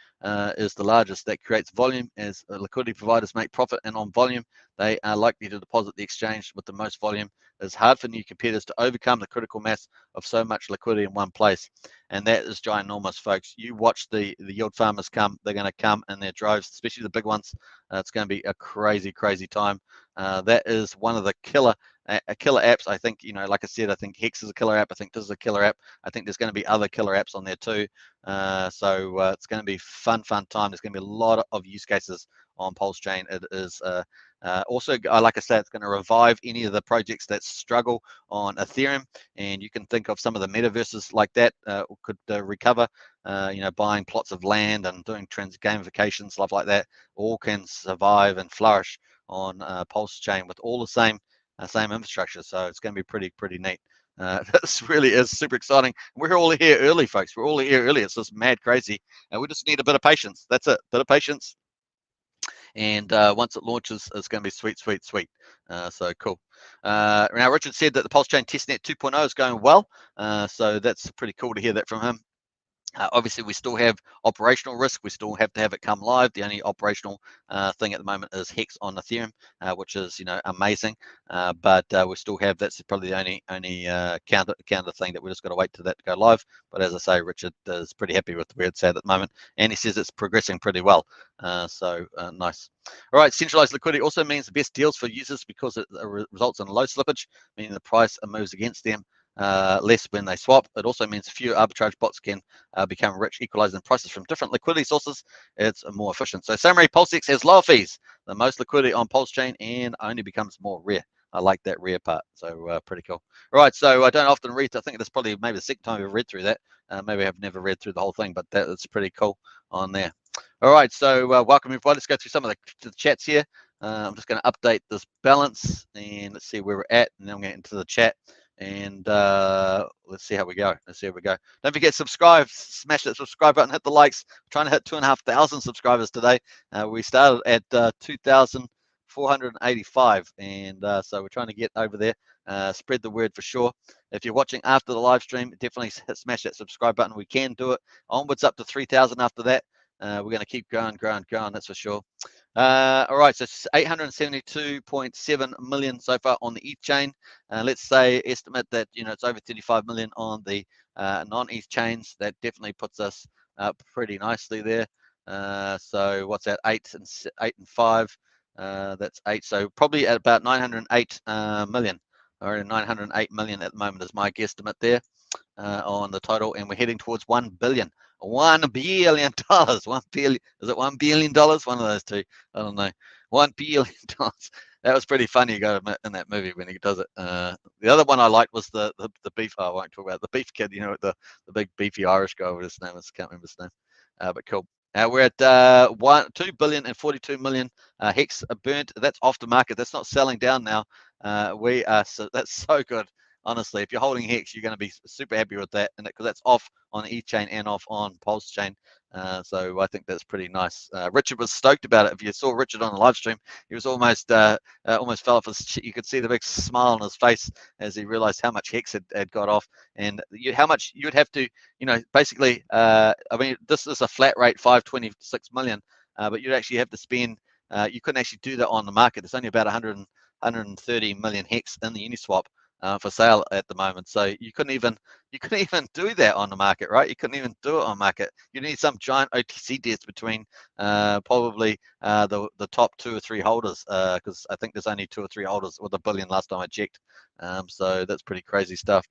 is the largest. That creates volume. As liquidity providers make profit and on volume, they are likely to deposit the exchange with the most volume. It's hard for new competitors to overcome the critical mass of so much liquidity in one place, and that is ginormous, folks. You watch the yield farmers come; they're going to come in their droves, especially the big ones. It's going to be a crazy time. That is one of the killer apps. I think, like I said, I think Hex is a killer app. I think this is a killer app. I think there's going to be other killer apps on there too. So it's going to be fun time. There's going to be a lot of use cases on Pulsechain. It is also, like I said, it's going to revive any of the projects that struggle on Ethereum, and you can think of some of the metaverses like that could recover. Buying plots of land and doing gamification, stuff like that, all can survive and flourish on Pulsechain with all the same infrastructure. So it's going to be pretty neat. This really is super exciting. We're all here early, folks. We're all here early. It's just mad crazy, and we just need a bit of patience. That's it, bit of patience. And once it launches, it's going to be sweet. So cool. Now, Richard said that the Pulsechain testnet 2.0 is going well. So that's pretty cool to hear that from him. Obviously, we still have operational risk. We still have to have it come live. The only operational thing at the moment is Hex on Ethereum, which is amazing. But we still have, that's probably the only counter thing that we just got to wait to that to go live. But as I say, Richard is pretty happy with where it's at the moment, and he says it's progressing pretty well. So nice. All right, centralized liquidity also means the best deals for users because it results in low slippage, meaning the price moves against them less when they swap. It also means fewer arbitrage bots can become rich, equalizing prices from different liquidity sources. It's more efficient. So summary, PulseX has lower fees, the most liquidity on Pulsechain, and only becomes more rare. I like that rare part. So pretty cool. All right, so I don't often read. I think it's probably maybe the second time I've read through that. Maybe I've never read through the whole thing, but that's pretty cool on there. All right, so welcome everybody. Let's go through some of the chats here. I'm just going to update this balance, and let's see where we're at, and then I'm going to get into the chat. And let's see how we go. Don't forget, subscribe, smash that subscribe button, hit the likes. We're trying to hit 2,500 subscribers today. We started at 2,485, and so we're trying to get over there. Spread the word for sure. If you're watching after the live stream, definitely smash that subscribe button. We can do it onwards up to 3,000 after that. We're going to keep growing, that's for sure. All right, so 872.7 million so far on the ETH chain. Let's say estimate that it's over 35 million on the non-ETH chains. That definitely puts us up pretty nicely there. So what's that? 8 and 5. That's 8. So probably at about 908 million, or 908 million at the moment is my guesstimate there on the total, and we're heading towards 1 billion. $1 billion. 1 billion. Is it $1 billion? One of those two. I don't know. $1 billion. That was pretty funny. You got in that movie when he does it. The other one I liked was the beef. I won't talk about the beef kid. The big beefy Irish guy. What his name is? Can't remember his name. But cool. We're at 2 billion and 42 million Hex burnt. That's off the market. That's not selling down now. We are. So that's so good. Honestly, if you're holding Hex, you're going to be super happy with that, and because that's off on the ETH chain and off on Pulsechain. So I think that's pretty nice. Richard was stoked about it. If you saw Richard on the live stream, he was almost fell off his. You could see the big smile on his face as he realized how much Hex had got off, and how much you would have to, basically. I mean, this is a flat rate 526 million, but you'd actually have to spend. You couldn't actually do that on the market. There's only about 130 million Hex in the Uniswap for sale at the moment, so you couldn't even do that on the market, right? You couldn't even do it on market. You need some giant OTC desk between probably the top 2 or 3 holders, because I think there's only 2 or 3 holders with $1 billion last time I checked. So that's pretty crazy stuff.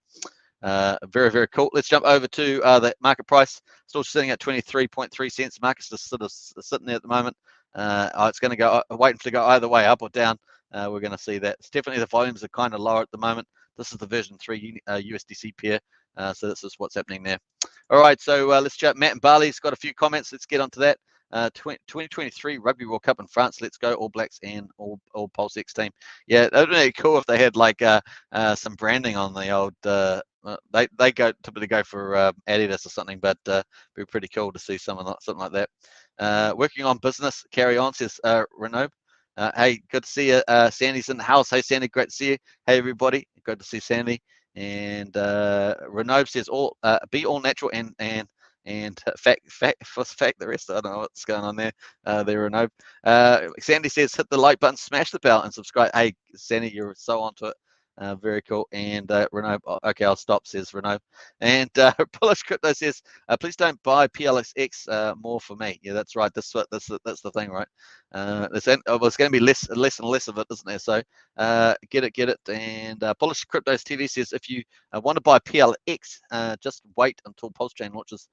Very cool. Let's jump over to the market price. Still sitting at 23.3 cents. Market's just sort of sitting there at the moment. it's going to go waiting to go either way, up or down. We're going to see that. It's definitely the volumes are kind of lower at the moment. This is the version 3 USDC pair, so this is what's happening there. All right, so let's chat. Matt and Barley's got a few comments. Let's get onto that. 2023 Rugby World Cup in France. Let's go All Blacks and all PulseX team. Yeah, that would be cool if they had like some branding on the old. They typically go for Adidas or something, but it'd be pretty cool to see something like that. Working on business. Carry on, says Renaud. Hey, good to see you. Sandy's in the house. Hey, Sandy, great to see you. Hey, everybody, good to see Sandy. And Renaud says, be all natural and fact the rest. I don't know what's going on there. There, Renaud. Sandy says, hit the like button, smash the bell, and subscribe. Hey, Sandy, you're so onto it. Very cool. And Renaud, okay, I'll stop, says Renaud. And Bullish Crypto says, please don't buy PLXX more for me. Yeah, that's right. That's the thing, right? It's going to be less and less of it, isn't there? So get it. And Bullish Cryptos TV says, if you want to buy PLX, just wait until Pulsechain launches.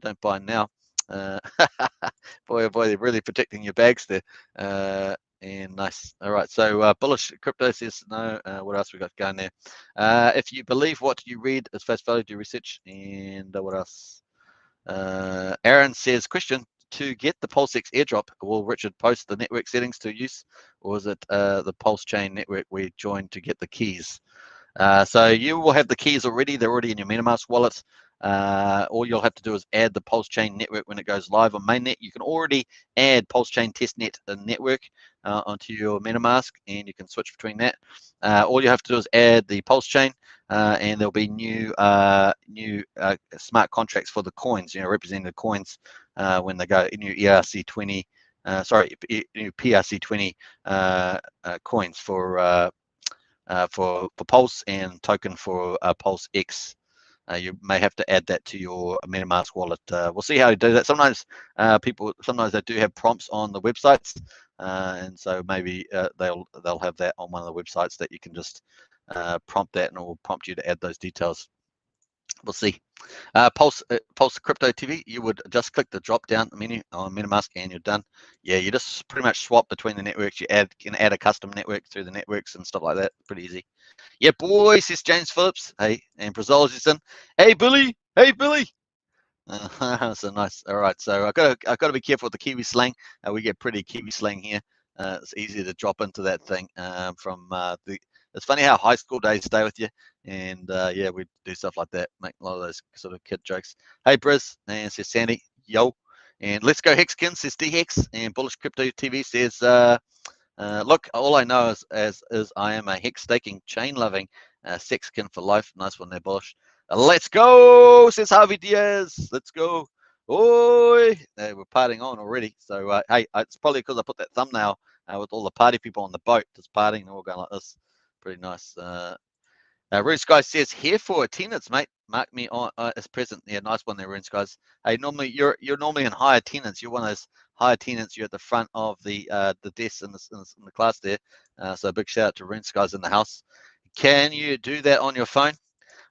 Don't buy now. Boy, they're really protecting your bags there. And nice. All right. So Bullish Crypto says no. What else we got going there? If you believe what you read as face value, do research. And what else? Aaron says, question, to get the PulseX airdrop, will Richard post the network settings to use, or is it the Pulsechain network we joined to get the keys? So you will have the keys already. They're already in your MetaMask wallet. All you'll have to do is add the Pulsechain network when it goes live on mainnet. You can already add Pulsechain testnet network onto your MetaMask, and you can switch between that. All you have to do is add the Pulsechain, and there'll be new smart contracts for the coins, representing the coins when they go new ERC20. New PRC20 coins for Pulse and token for PulseX. You may have to add that to your MetaMask wallet. We'll see how you do that. Sometimes sometimes they do have prompts on the websites, and so maybe they'll have that on one of the websites that you can just prompt that, and it will prompt you to add those details. We'll see. Pulse Crypto TV, you would just click the drop down menu on MetaMask and you're done. Yeah, you just pretty much swap between the networks. You can add a custom network through the networks and stuff like that. Pretty easy. Yeah, boy, says James Phillips. Hey, and Brazil's in. Hey, Billy. Hey, Billy. So nice. All right, so I've got to be careful with the Kiwi slang. We get pretty Kiwi slang here. It's easy to drop into that thing It's funny how high school days stay with you, and yeah, we do stuff like that, make a lot of those sort of kid jokes. Hey, Briz, and says Sandy, yo, and let's go Hexkin, says D-Hex, and Bullish Crypto TV says, look, all I know is I am a hex staking, chain loving sexkin for life. Nice one there, Bullish. Let's go, says Harvey Diaz. Let's go. Oi, we're partying on already. So hey, it's probably because I put that thumbnail with all the party people on the boat just partying, and all going like this. Pretty nice. Rune Sky says, here for attendance, mate. Mark me on as present. Yeah, nice one there, Rune Skies. Hey, normally you're normally in high attendance. You're one of those high attendance. You're at the front of the desk in the class there. So a big shout out to Rune Skies in the house. Can you do that on your phone?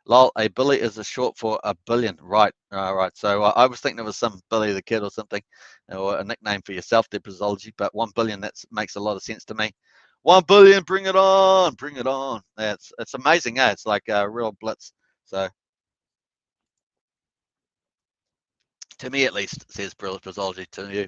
Lol, a Billy is a short for a billion. Right, right. So I was thinking it was some Billy the Kid or something, or a nickname for yourself, there, Brazology, but 1 billion, that makes a lot of sense to me. 1 billion, bring it on, bring it on. It's amazing, eh? It's like a real blitz. So to me at least, says Brazology to you.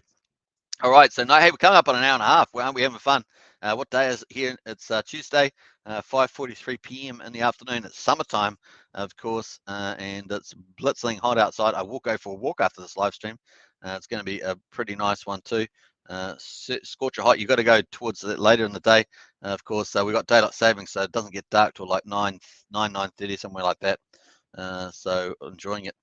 All right, so hey, we're coming up on an hour and a half. Well, aren't we having fun? What day is it here? It's Tuesday, 5:43 p.m. in the afternoon. It's summertime, of course, and it's blitzing hot outside. I will go for a walk after this live stream. It's going to be a pretty nice one too. Scorcher hot. You've got to go towards it later in the day, of course. So we've got daylight savings, so it doesn't get dark till like 9:30, somewhere like that. So enjoying it.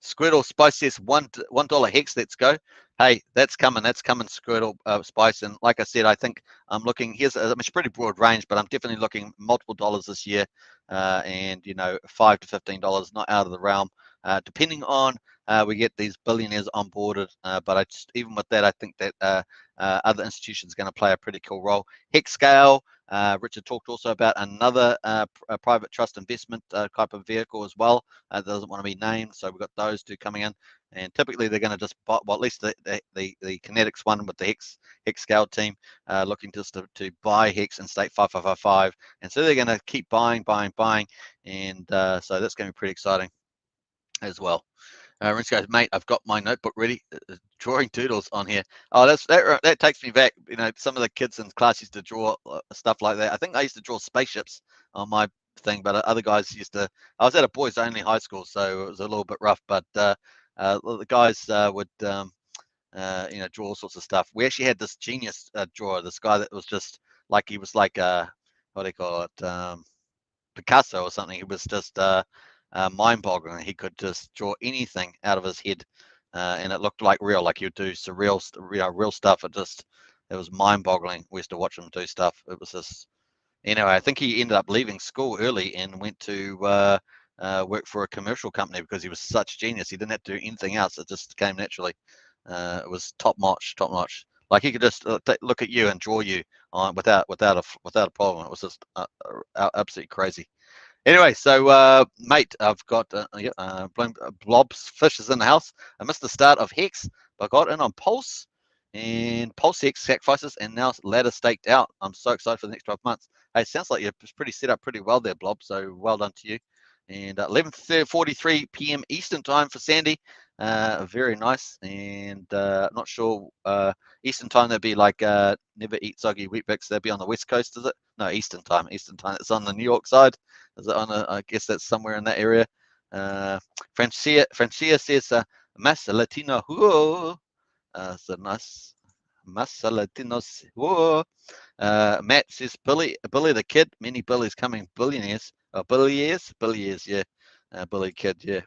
Squirtle Spice says $1 hex. Let's go. Hey, that's coming, Squirtle Spice. And like I said, I think I'm looking, it's a pretty broad range, but I'm definitely looking multiple dollars this year, and $5 to $15, not out of the realm, depending on we get these billionaires onboarded. But even with that, I think that other institutions are going to play a pretty cool role. Hex Scale, Richard talked also about another private trust investment type of vehicle as well. That doesn't want to be named, so we've got those two coming in. And typically they're going to just buy, well, at least the Kinetics one with the Hex Scale team looking just to buy Hex and stake 5555, and so they're going to keep buying, and so that's going to be pretty exciting as well. Rince goes, mate, I've got my notebook ready, drawing doodles on here. Oh, that takes me back. You know, some of the kids in class used to draw stuff like that. I think I used to draw spaceships on my thing, but other guys used to. I was at a boys only high school, so it was a little bit rough. But the guys would, you know, draw all sorts of stuff. We actually had this genius drawer, this guy that was just like, he was like what do you call it, Picasso or something. He was just mind-boggling. He could just draw anything out of his head, and it looked like real, like he'd do surreal, real stuff. It was mind-boggling. We used to watch him do stuff. It was just, anyway, I think he ended up leaving school early and went to work for a commercial company because he was such a genius. He didn't have to do anything else. It just came naturally. It was top notch. Like he could just look at you and draw you on without a problem. It was just absolutely crazy. Anyway, so mate, I've got Blob's Fish is in the house. I missed the start of Hex, but I got in on Pulse and PulseX Sacrifices, and now ladder staked out. I'm so excited for the next 12 months. Hey, it sounds like you're pretty set up pretty well there, Blob. So well done to you. And 11:43 p.m. Eastern time for Sandy. Very nice. And not sure Eastern time, that'd be like never eat soggy wheat bix. That'd be on the West Coast, is it? No, Eastern time. It's on the New York side. Is it on I guess that's somewhere in that area. Francia says Masa Latino. So nice. Masa Latinos. Matt says Billy the Kid. Many Billies coming billionaires. Oh, Billiers, yeah. Billy Kid, yeah.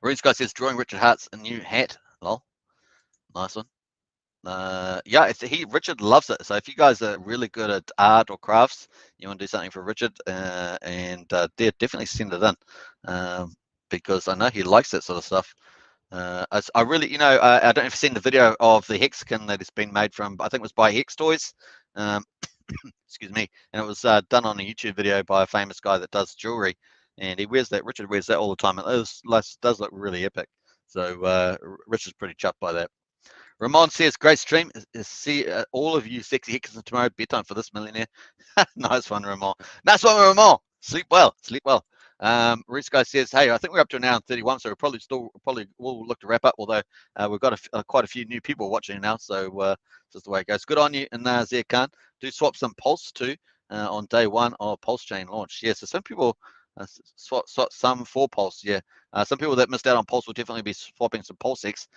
Rune Sky says drawing Richard Hart's a new hat. Lol. Nice one. Yeah, Richard loves it. So if you guys are really good at art or crafts, you want to do something for Richard, and definitely send it in, because I know he likes that sort of stuff. I really, I don't know if you've seen the video of the hexagon that has been made from, I think it was by Hex Toys. Excuse me, and it was done on a YouTube video by a famous guy that does jewelry, and Richard wears that all the time, and it does look really epic. So Richard's pretty chuffed by that. Ramon says, great stream. See all of you sexy hexagons tomorrow bedtime for this millionaire. Nice one, Ramon. Nice one, Ramon. Sleep well. Reese guy says, hey, I think we're up to an hour and 31, so we'll probably will look to wrap up, although we've got quite a few new people watching now, so just the way it goes. Good on you, and Zia Khan. Do swap some Pulse too on day one of Pulsechain launch. Yeah, so some people swap some for Pulse, yeah. Some people that missed out on Pulse will definitely be swapping some PulseX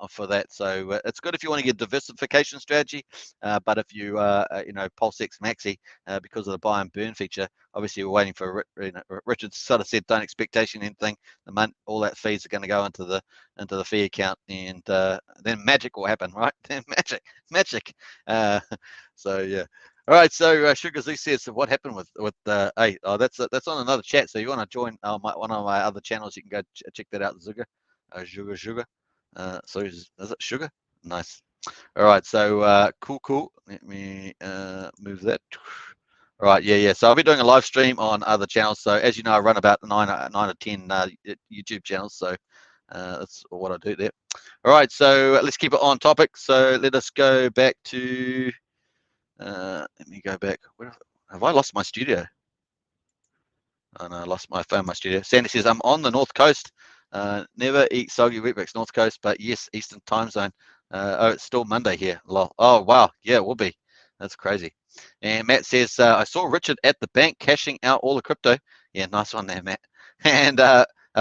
for that. So it's good if you want to get diversification strategy, but if you PulseX Maxi, because of the buy and burn feature, obviously we're waiting for Richard sort of said don't expectation anything. All that fees are going to go into the fee account, and then magic will happen, right? Then magic. So yeah. All right, so Sugar Z says, so what happened with hey, that's on another chat. So you want to join one of my other channels, you can go check that out. Sugar. So is it Sugar? Nice. All right, so cool. Let me move that. All right, yeah. So I'll be doing a live stream on other channels. So as you know, I run about 9 or 10 YouTube channels. So that's what I do there. All right, so let's keep it on topic. So let us go back to. Let me go back. Have I lost my studio? Oh no, I found my studio. Sandy says, I'm on the North Coast. Never eat soggy wheatbix, North Coast, but yes, Eastern time zone. Oh, it's still Monday here. Lol. Oh, wow. Yeah, it will be. That's crazy. And Matt says, I saw Richard at the bank cashing out all the crypto. Yeah, nice one there, Matt. And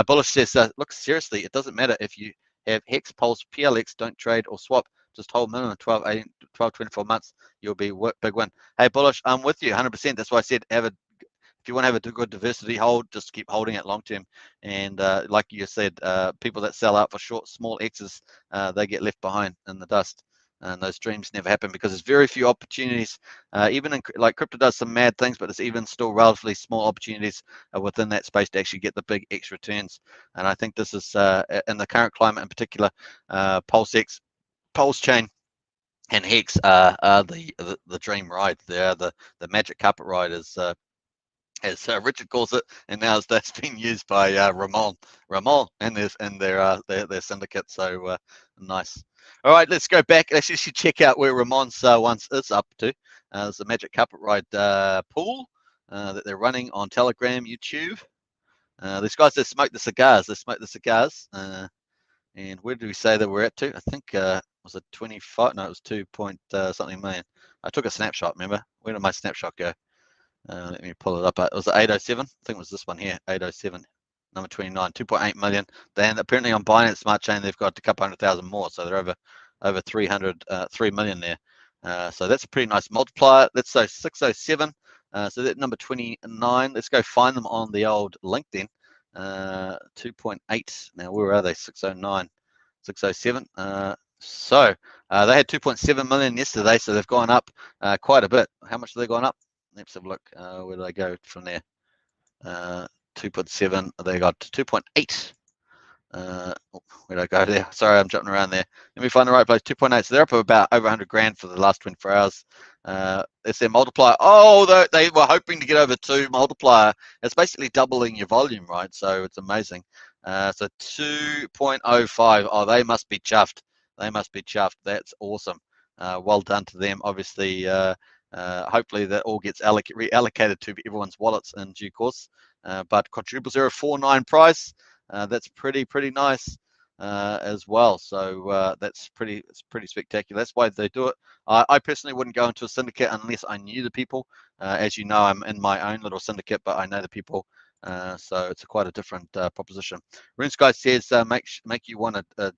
Bullish says, look, seriously, it doesn't matter if you have Hex, Pulse, PLX, don't trade or swap. Just hold minimum 12, 24 months. You'll be big win. Hey, Bullish, I'm with you 100%. That's why I said if you want to have a good diversity hold, just keep holding it long term. And like you said, people that sell out for small X's, they get left behind in the dust. And those dreams never happen because there's very few opportunities. Even like crypto does some mad things, but there's even still relatively small opportunities within that space to actually get the big X returns. And I think this is in the current climate in particular, PulseX, Pulsechain and Hex are the dream ride. They're the magic carpet ride, as Richard calls it, and now that's been used by Ramon and their syndicate. So nice. All right, let's go back. Let's actually check out where Ramon's once is up to. There's a magic carpet ride pool that they're running on Telegram, YouTube. These guys, they smoke the cigars. And where did we say that we're at to? I think was it 25? No, it was 2 point something million. I took a snapshot. Remember, where did my snapshot go? Let me pull it up. It was 807. I think it was this one here, 807, number 29, 2.8 million. Then apparently on Binance Smart Chain, they've got a couple 100,000 more, so they're over 3 million there. So that's a pretty nice multiplier. Let's say 607. So that number 29. Let's go find them on the old link then. 2.8. Now where are they? 609, 607. So they had 2.7 million yesterday, so they've gone up quite a bit. How much have they gone up? Let's have a look. Where do they go from there? 2.7. They got 2.8. Where did I go there? Sorry, I'm jumping around there. Let me find the right place. 2.8. So they're up about over 100 grand for the last 24 hours. It's their multiplier. Oh, they were hoping to get over 2 multiplier. It's basically doubling your volume, right? So it's amazing. So 2.05. Oh, they must be chuffed. They must be chuffed. That's awesome. Well done to them. Obviously, hopefully that all gets reallocated to everyone's wallets in due course. But quadruple 049 price. That's pretty nice as well. So it's pretty spectacular. That's why they do it. I personally wouldn't go into a syndicate unless I knew the people. As you know, I'm in my own little syndicate, but I know the people. So it's quite a different proposition. RuneSky says make you want that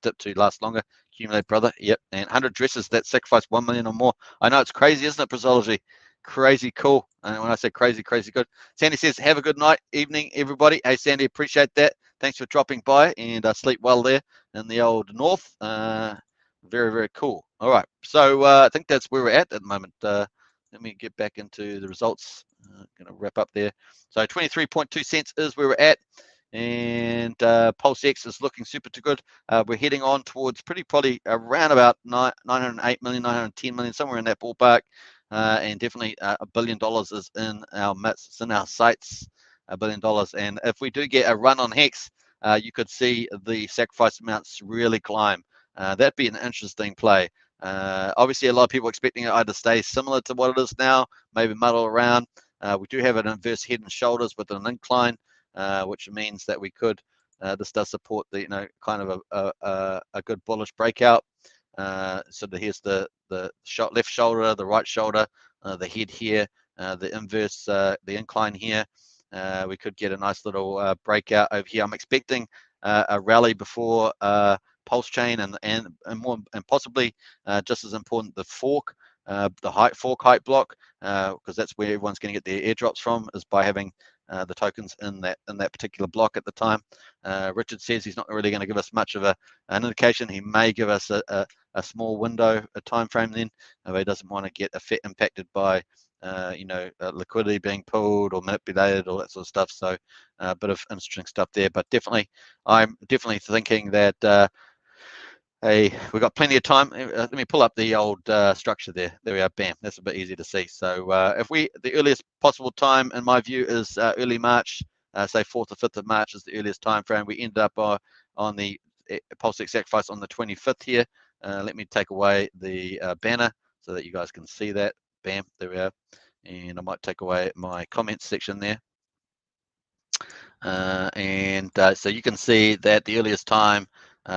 dip to last longer. Accumulate, brother. Yep. And 100 dresses that sacrifice 1 million or more. I know it's crazy, isn't it, Brazology? Crazy cool. And when I say crazy good. Sandy says, have a good night, evening, everybody. Hey, Sandy, appreciate that. Thanks for dropping by, and sleep well there in the old north. Very cool. All right. So I think that's where we're at the moment. Let me get back into the results. Going to wrap up there. So 23.2 cents is where we're at. And PulseX is looking super good. We're heading on towards probably around about 908 million, 910 million, somewhere in that ballpark. And definitely $1 billion is in our midst. It's in our sights, $1 billion. And if we do get a run on Hex, you could see the sacrifice amounts really climb. That'd be an interesting play. Obviously, a lot of people expecting it either stay similar to what it is now, maybe muddle around. We do have an inverse head and shoulders with an incline, which means that we could. This does support the kind of a good bullish breakout. So here's the left shoulder, the right shoulder, the head here, the inverse, the incline here. We could get a nice little breakout over here. I'm expecting a rally before Pulsechain and possibly just as important, the fork, the fork height block, because that's where everyone's going to get their airdrops from, is by having the tokens in that particular block at the time. Richard says he's not really going to give us much of an indication. He may give us a small window, a time frame then, but he doesn't want to get impacted by liquidity being pulled or manipulated, all that sort of stuff. So a bit of interesting stuff there, but I'm definitely thinking that we've got plenty of time. Let me pull up the old structure there. There we are. Bam. That's a bit easy to see. So the earliest possible time, in my view, is early March. Say 4th or 5th of March is the earliest time frame. We ended up on the PulseX Sacrifice on the 25th here. Let me take away the banner so that you guys can see that. Bam. There we are. And I might take away my comments section there. So you can see that the earliest time,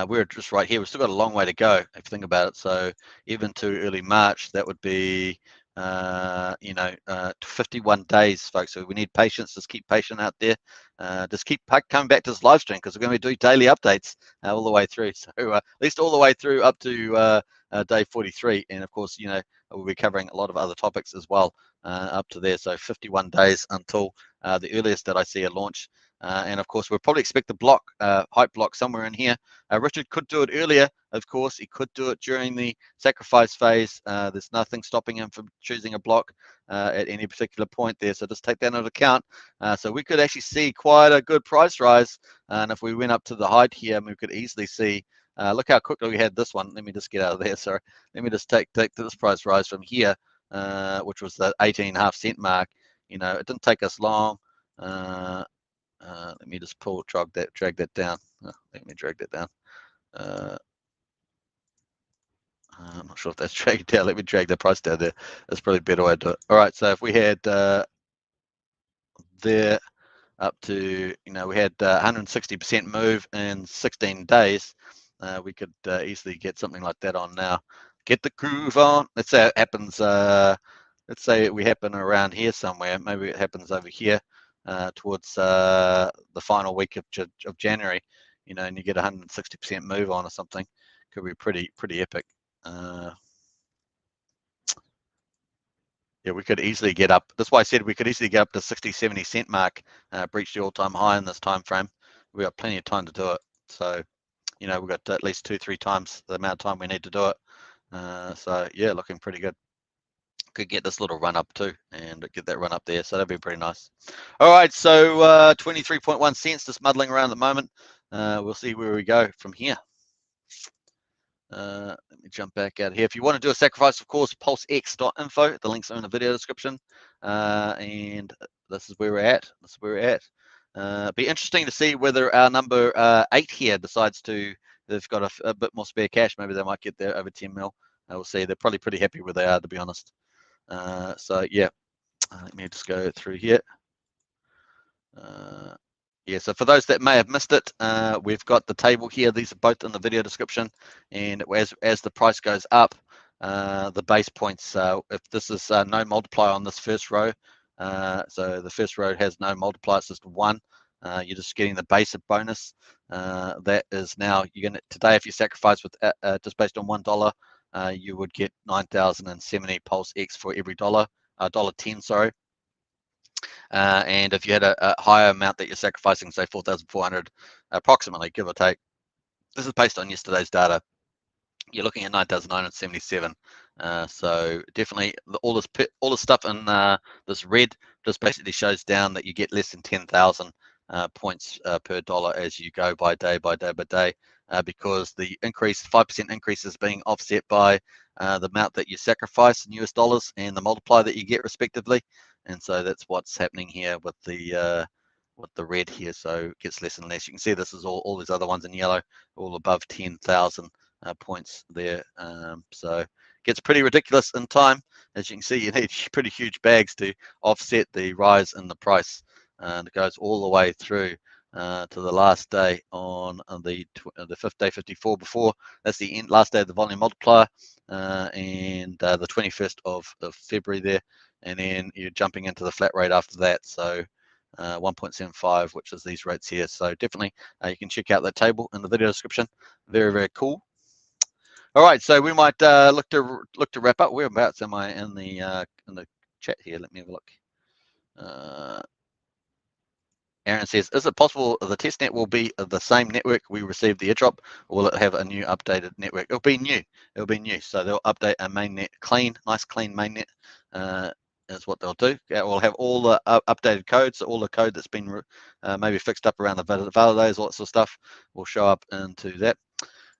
we're just right here. We've still got a long way to go if you think about it. So even to early March, that would be 51 days, folks. So we need patience. Just keep patient out there. Just keep coming back to this live stream, because we're going to be doing daily updates all the way through. So at least all the way through up to day 43. And of course, we'll be covering a lot of other topics as well up to there. So 51 days until the earliest that I see a launch. And of course, we'll probably expect the block, hype block somewhere in here. Richard could do it earlier, of course. He could do it during the sacrifice phase. There's nothing stopping him from choosing a block at any particular point there. So just take that into account. So we could actually see quite a good price rise. And if we went up to the height here, we could easily see Look how quickly we had this one. Let me just get out of there. Sorry. Let me just take this price rise from here, which was the 18.5 cent mark. You know, it didn't take us long. Let me just drag that down. Let me drag that down. I'm not sure if that's dragged down. Let me drag the price down there. That's probably a better way to do it. All right, so if we had there up to, you know, we had 160% move in 16 days, we could easily get something like that on now. Get the groove on. Let's say it happens, let's say we happen around here somewhere. Maybe it happens over here towards the final week of January, you know, and you get 160% move on or something. Could be pretty epic. Yeah, we could easily get up. That's why I said we could easily get up to 60, 70 cent mark, breach the all-time high in this time frame. We got plenty of time to do it. So, you know, we've got at least 2-3 times the amount of time we need to do it. So yeah, looking pretty good. Could get this little run up too, and get that run up there. So that'd be pretty nice. All right, so 23.1 cents, just muddling around at the moment. We'll see where we go from here. Let me jump back out here. If you want to do a sacrifice, of course, pulsex.info. The links are in the video description. And this is where we're at. This is where we're at. Be interesting to see whether our number 8 here decides to, they've got a bit more spare cash. Maybe they might get there over 10 mil. We'll see. They're probably pretty happy where they are, to be honest. So yeah, let me just go through here. Yeah, so for those that may have missed it, we've got the table here. These are both in the video description. And as the price goes up, the base points, if this is no multiplier on this first row, so the first row has no multiplier, it's just 1. You're just getting the basic bonus. That is now, you're gonna, today if you sacrifice with just based on $1, you would get 9,070 PulseX for every dollar, $1.10, sorry. And if you had a higher amount that you're sacrificing, say 4,400 approximately, give or take, this is based on yesterday's data, you're looking at 9,977. So definitely all this stuff in this red just basically shows down that you get less than 10,000 points per dollar as you go by day by day by day, because the 5% increase is being offset by the amount that you sacrifice in US dollars and the multiplier that you get respectively. And so that's what's happening here with the red here. So it gets less and less. You can see this is all these other ones in yellow, all above 10,000 points there. So it gets pretty ridiculous in time. As you can see, you need pretty huge bags to offset the rise in the price. And it goes all the way through to the last day on the 5th day 54 before. That's the last day of the volume multiplier, and the 21st of February there. And then you're jumping into the flat rate after that. So 1.75, which is these rates here. So definitely you can check out that table in the video description. Very, very cool. All right, so we might look to wrap up. Whereabouts am I in the chat here? Let me have a look. Aaron says, is it possible the testnet will be the same network we received the airdrop, or will it have a new updated network? It'll be new. It'll be new. So they'll update a mainnet, nice clean mainnet. Is what they'll do. We'll have all the updated codes, all the code that's been maybe fixed up around the validators, all that sort of stuff will show up into that.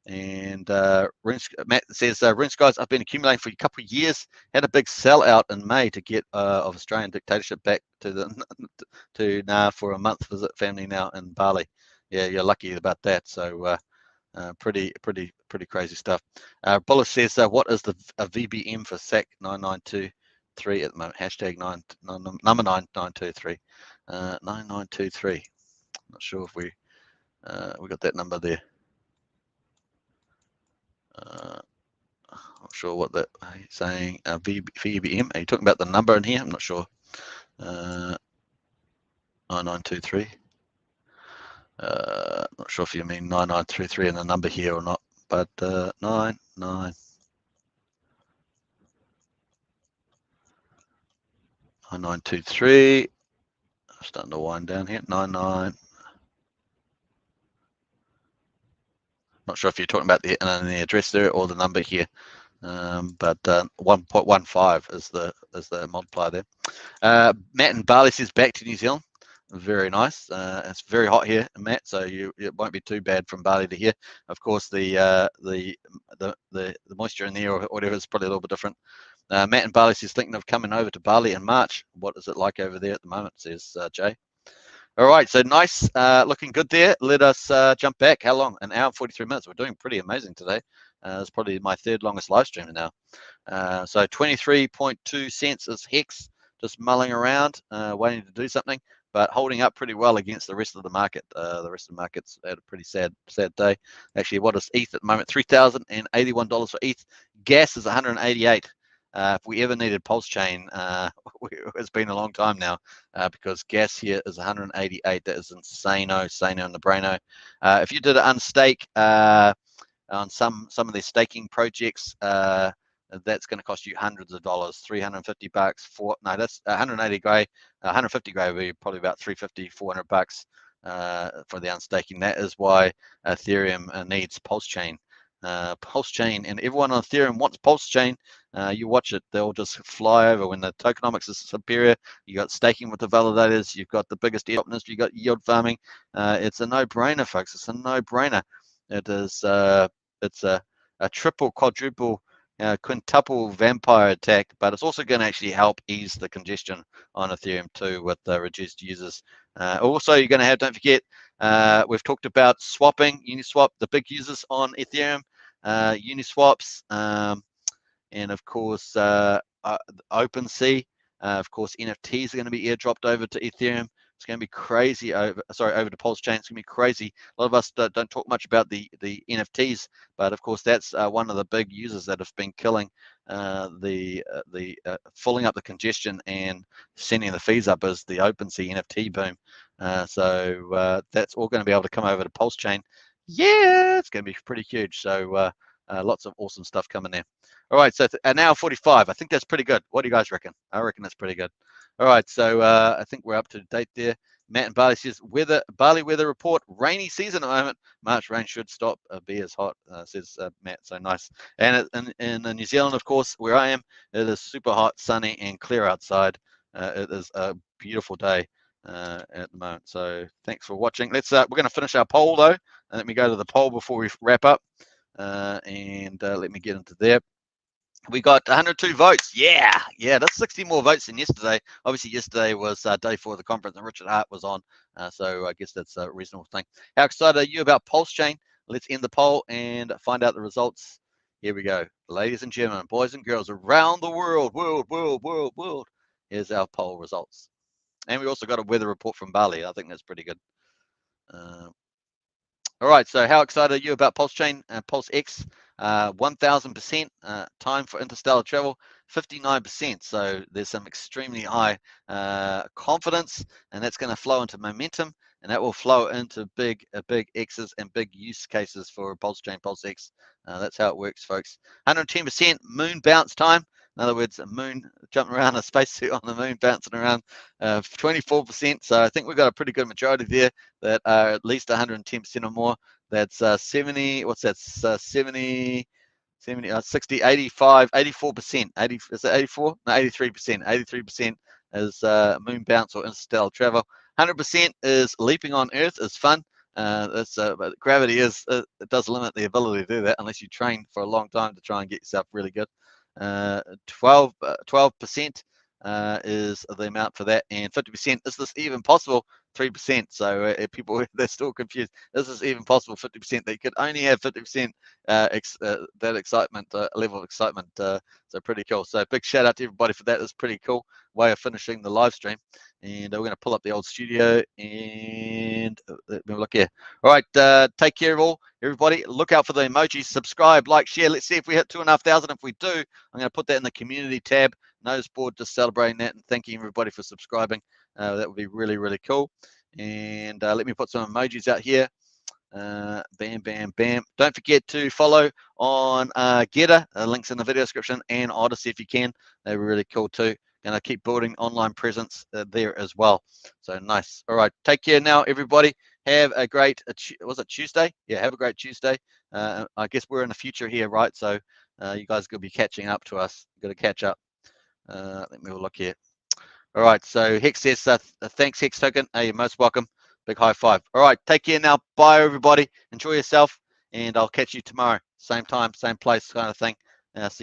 And Matt says, Rinse guys, I've been accumulating for a couple of years. Had a big sellout in May to get of Australian dictatorship back to now for a month. Visit family now in Bali. Yeah, you're lucky about that. So pretty crazy stuff. Bullish says, what is the VBM for SAC 9923 at the moment? Hashtag number 9923. 9923. Not sure if we got that number there. Not sure what that he's saying. VBM. Are you talking about the number in here? I'm not sure. 9923. Not sure if you mean 9933 and the number here or not, but 9923. I'm starting to wind down here. 99. Not sure if you're talking about the address there or the number here, but 1.15 is the multiplier there. Matt in Bali says back to New Zealand. Very nice. It's very hot here, Matt, so it won't be too bad from Bali to here. Of course, the moisture in the air or whatever is probably a little bit different. Matt in Bali says thinking of coming over to Bali in March. What is it like over there at the moment? Says Jay. All right, so nice, looking good there. Let us jump back. How long? An hour and 43 minutes. We're doing pretty amazing today. It's probably my third longest live stream now. So 23.2 cents is Hex, just mulling around, waiting to do something, but holding up pretty well against the rest of the market. The rest of the market's had a pretty sad day. Actually, what is ETH at the moment? $3,081 for ETH. Gas is 188. If we ever needed Pulsechain, it's been a long time now, because gas here is 188. That is insane-o, in the braino. If you did an unstake on some of their staking projects, that's going to cost you hundreds of dollars, 350 bucks. No, that's 180 grey, 150 grey would be probably about 350, 400 bucks for the unstaking. That is why Ethereum needs Pulsechain. Pulsechain, and everyone on Ethereum wants Pulsechain. You watch it, they'll just fly over. When the tokenomics is superior, you got staking with the validators, you've got the biggest openness, you got yield farming. It's a no-brainer, folks. It's a no-brainer. It is. It's a triple, quadruple, quintuple vampire attack, but it's also going to actually help ease the congestion on Ethereum too with reduced users. Also, you're going to have, don't forget, we've talked about swapping, Uniswap, the big users on Ethereum, Uniswaps, and of course OpenSea. Of course, NFTs are going to be airdropped over to Ethereum. It's going to be crazy over to Pulsechain. It's going to be crazy. A lot of us don't talk much about the NFTs, but of course that's one of the big users that have been killing filling up the congestion and sending the fees up is the OpenSea NFT boom. So that's all going to be able to come over to Pulsechain. Yeah, it's going to be pretty huge. So lots of awesome stuff coming there. All right, so an hour 45. I think that's pretty good. What do you guys reckon? I reckon that's pretty good. All right, so I think we're up to date there. Matt in Bali says, Bali weather report, rainy season at the moment. March rain should stop, be as hot, says Matt. So nice. And in New Zealand, of course, where I am, it is super hot, sunny, and clear outside. It is a beautiful day at the moment. So thanks for watching. We're going to finish our poll though. Let me go to the poll before we wrap up, and let me get into there. We got 102 votes. Yeah, that's 60 more votes than yesterday. Obviously, yesterday was day 4 of the conference, and Richard Hart was on, so I guess that's a reasonable thing. How excited are you about Pulsechain? Let's end the poll and find out the results. Here we go, ladies and gentlemen, boys and girls around the world. Here's our poll results, and we also got a weather report from Bali. I think that's pretty good. All right, so how excited are you about Pulsechain and PulseX? 1000%. Time for interstellar travel, 59%. So there's some extremely high confidence, and that's going to flow into momentum, and that will flow into big X's and big use cases for Pulsechain, PulseX. That's how it works, folks. 110% moon bounce time. In other words, a moon jumping around, a spacesuit on the moon bouncing around. 24%. So I think we've got a pretty good majority there that are at least 110% or more. That's 70. What's that? 70, 60, 85, 84%. 80, is it 84? No, 83%. 83% is moon bounce or interstellar travel. 100% is leaping on Earth is fun. Gravity it does limit the ability to do that unless you train for a long time to try and get yourself really good. 12% is the amount for that, and 50%. Is this even possible? 3%. So people, they're still confused. Is this even possible? 50%. They could only have 50% that excitement, level of excitement. So pretty cool. So big shout out to everybody for that. It's pretty cool way of finishing the live stream. And we're going to pull up the old studio and let me look here. All right, take care of everybody. Look out for the emojis. Subscribe, like, share. Let's see if we hit 2,500. If we do, I'm going to put that in the community tab. Notice board, just celebrating that and thanking everybody for subscribing. That would be really, really cool. And let me put some emojis out here. Bam, bam, bam. Don't forget to follow on Getter. Links in the video description, and Odyssey if you can. They're really cool too. Going to keep building online presence there as well. So nice. All right. Take care now, everybody. Have a great, was it Tuesday? Yeah, have a great Tuesday. I guess we're in the future here, right? So you guys are going to be catching up to us. Got to catch up. Let me have a look here. All right, so Hex says, thanks, Hex Token. Hey, you're most welcome. Big high five. All right, take care now. Bye, everybody. Enjoy yourself, and I'll catch you tomorrow. Same time, same place kind of thing. See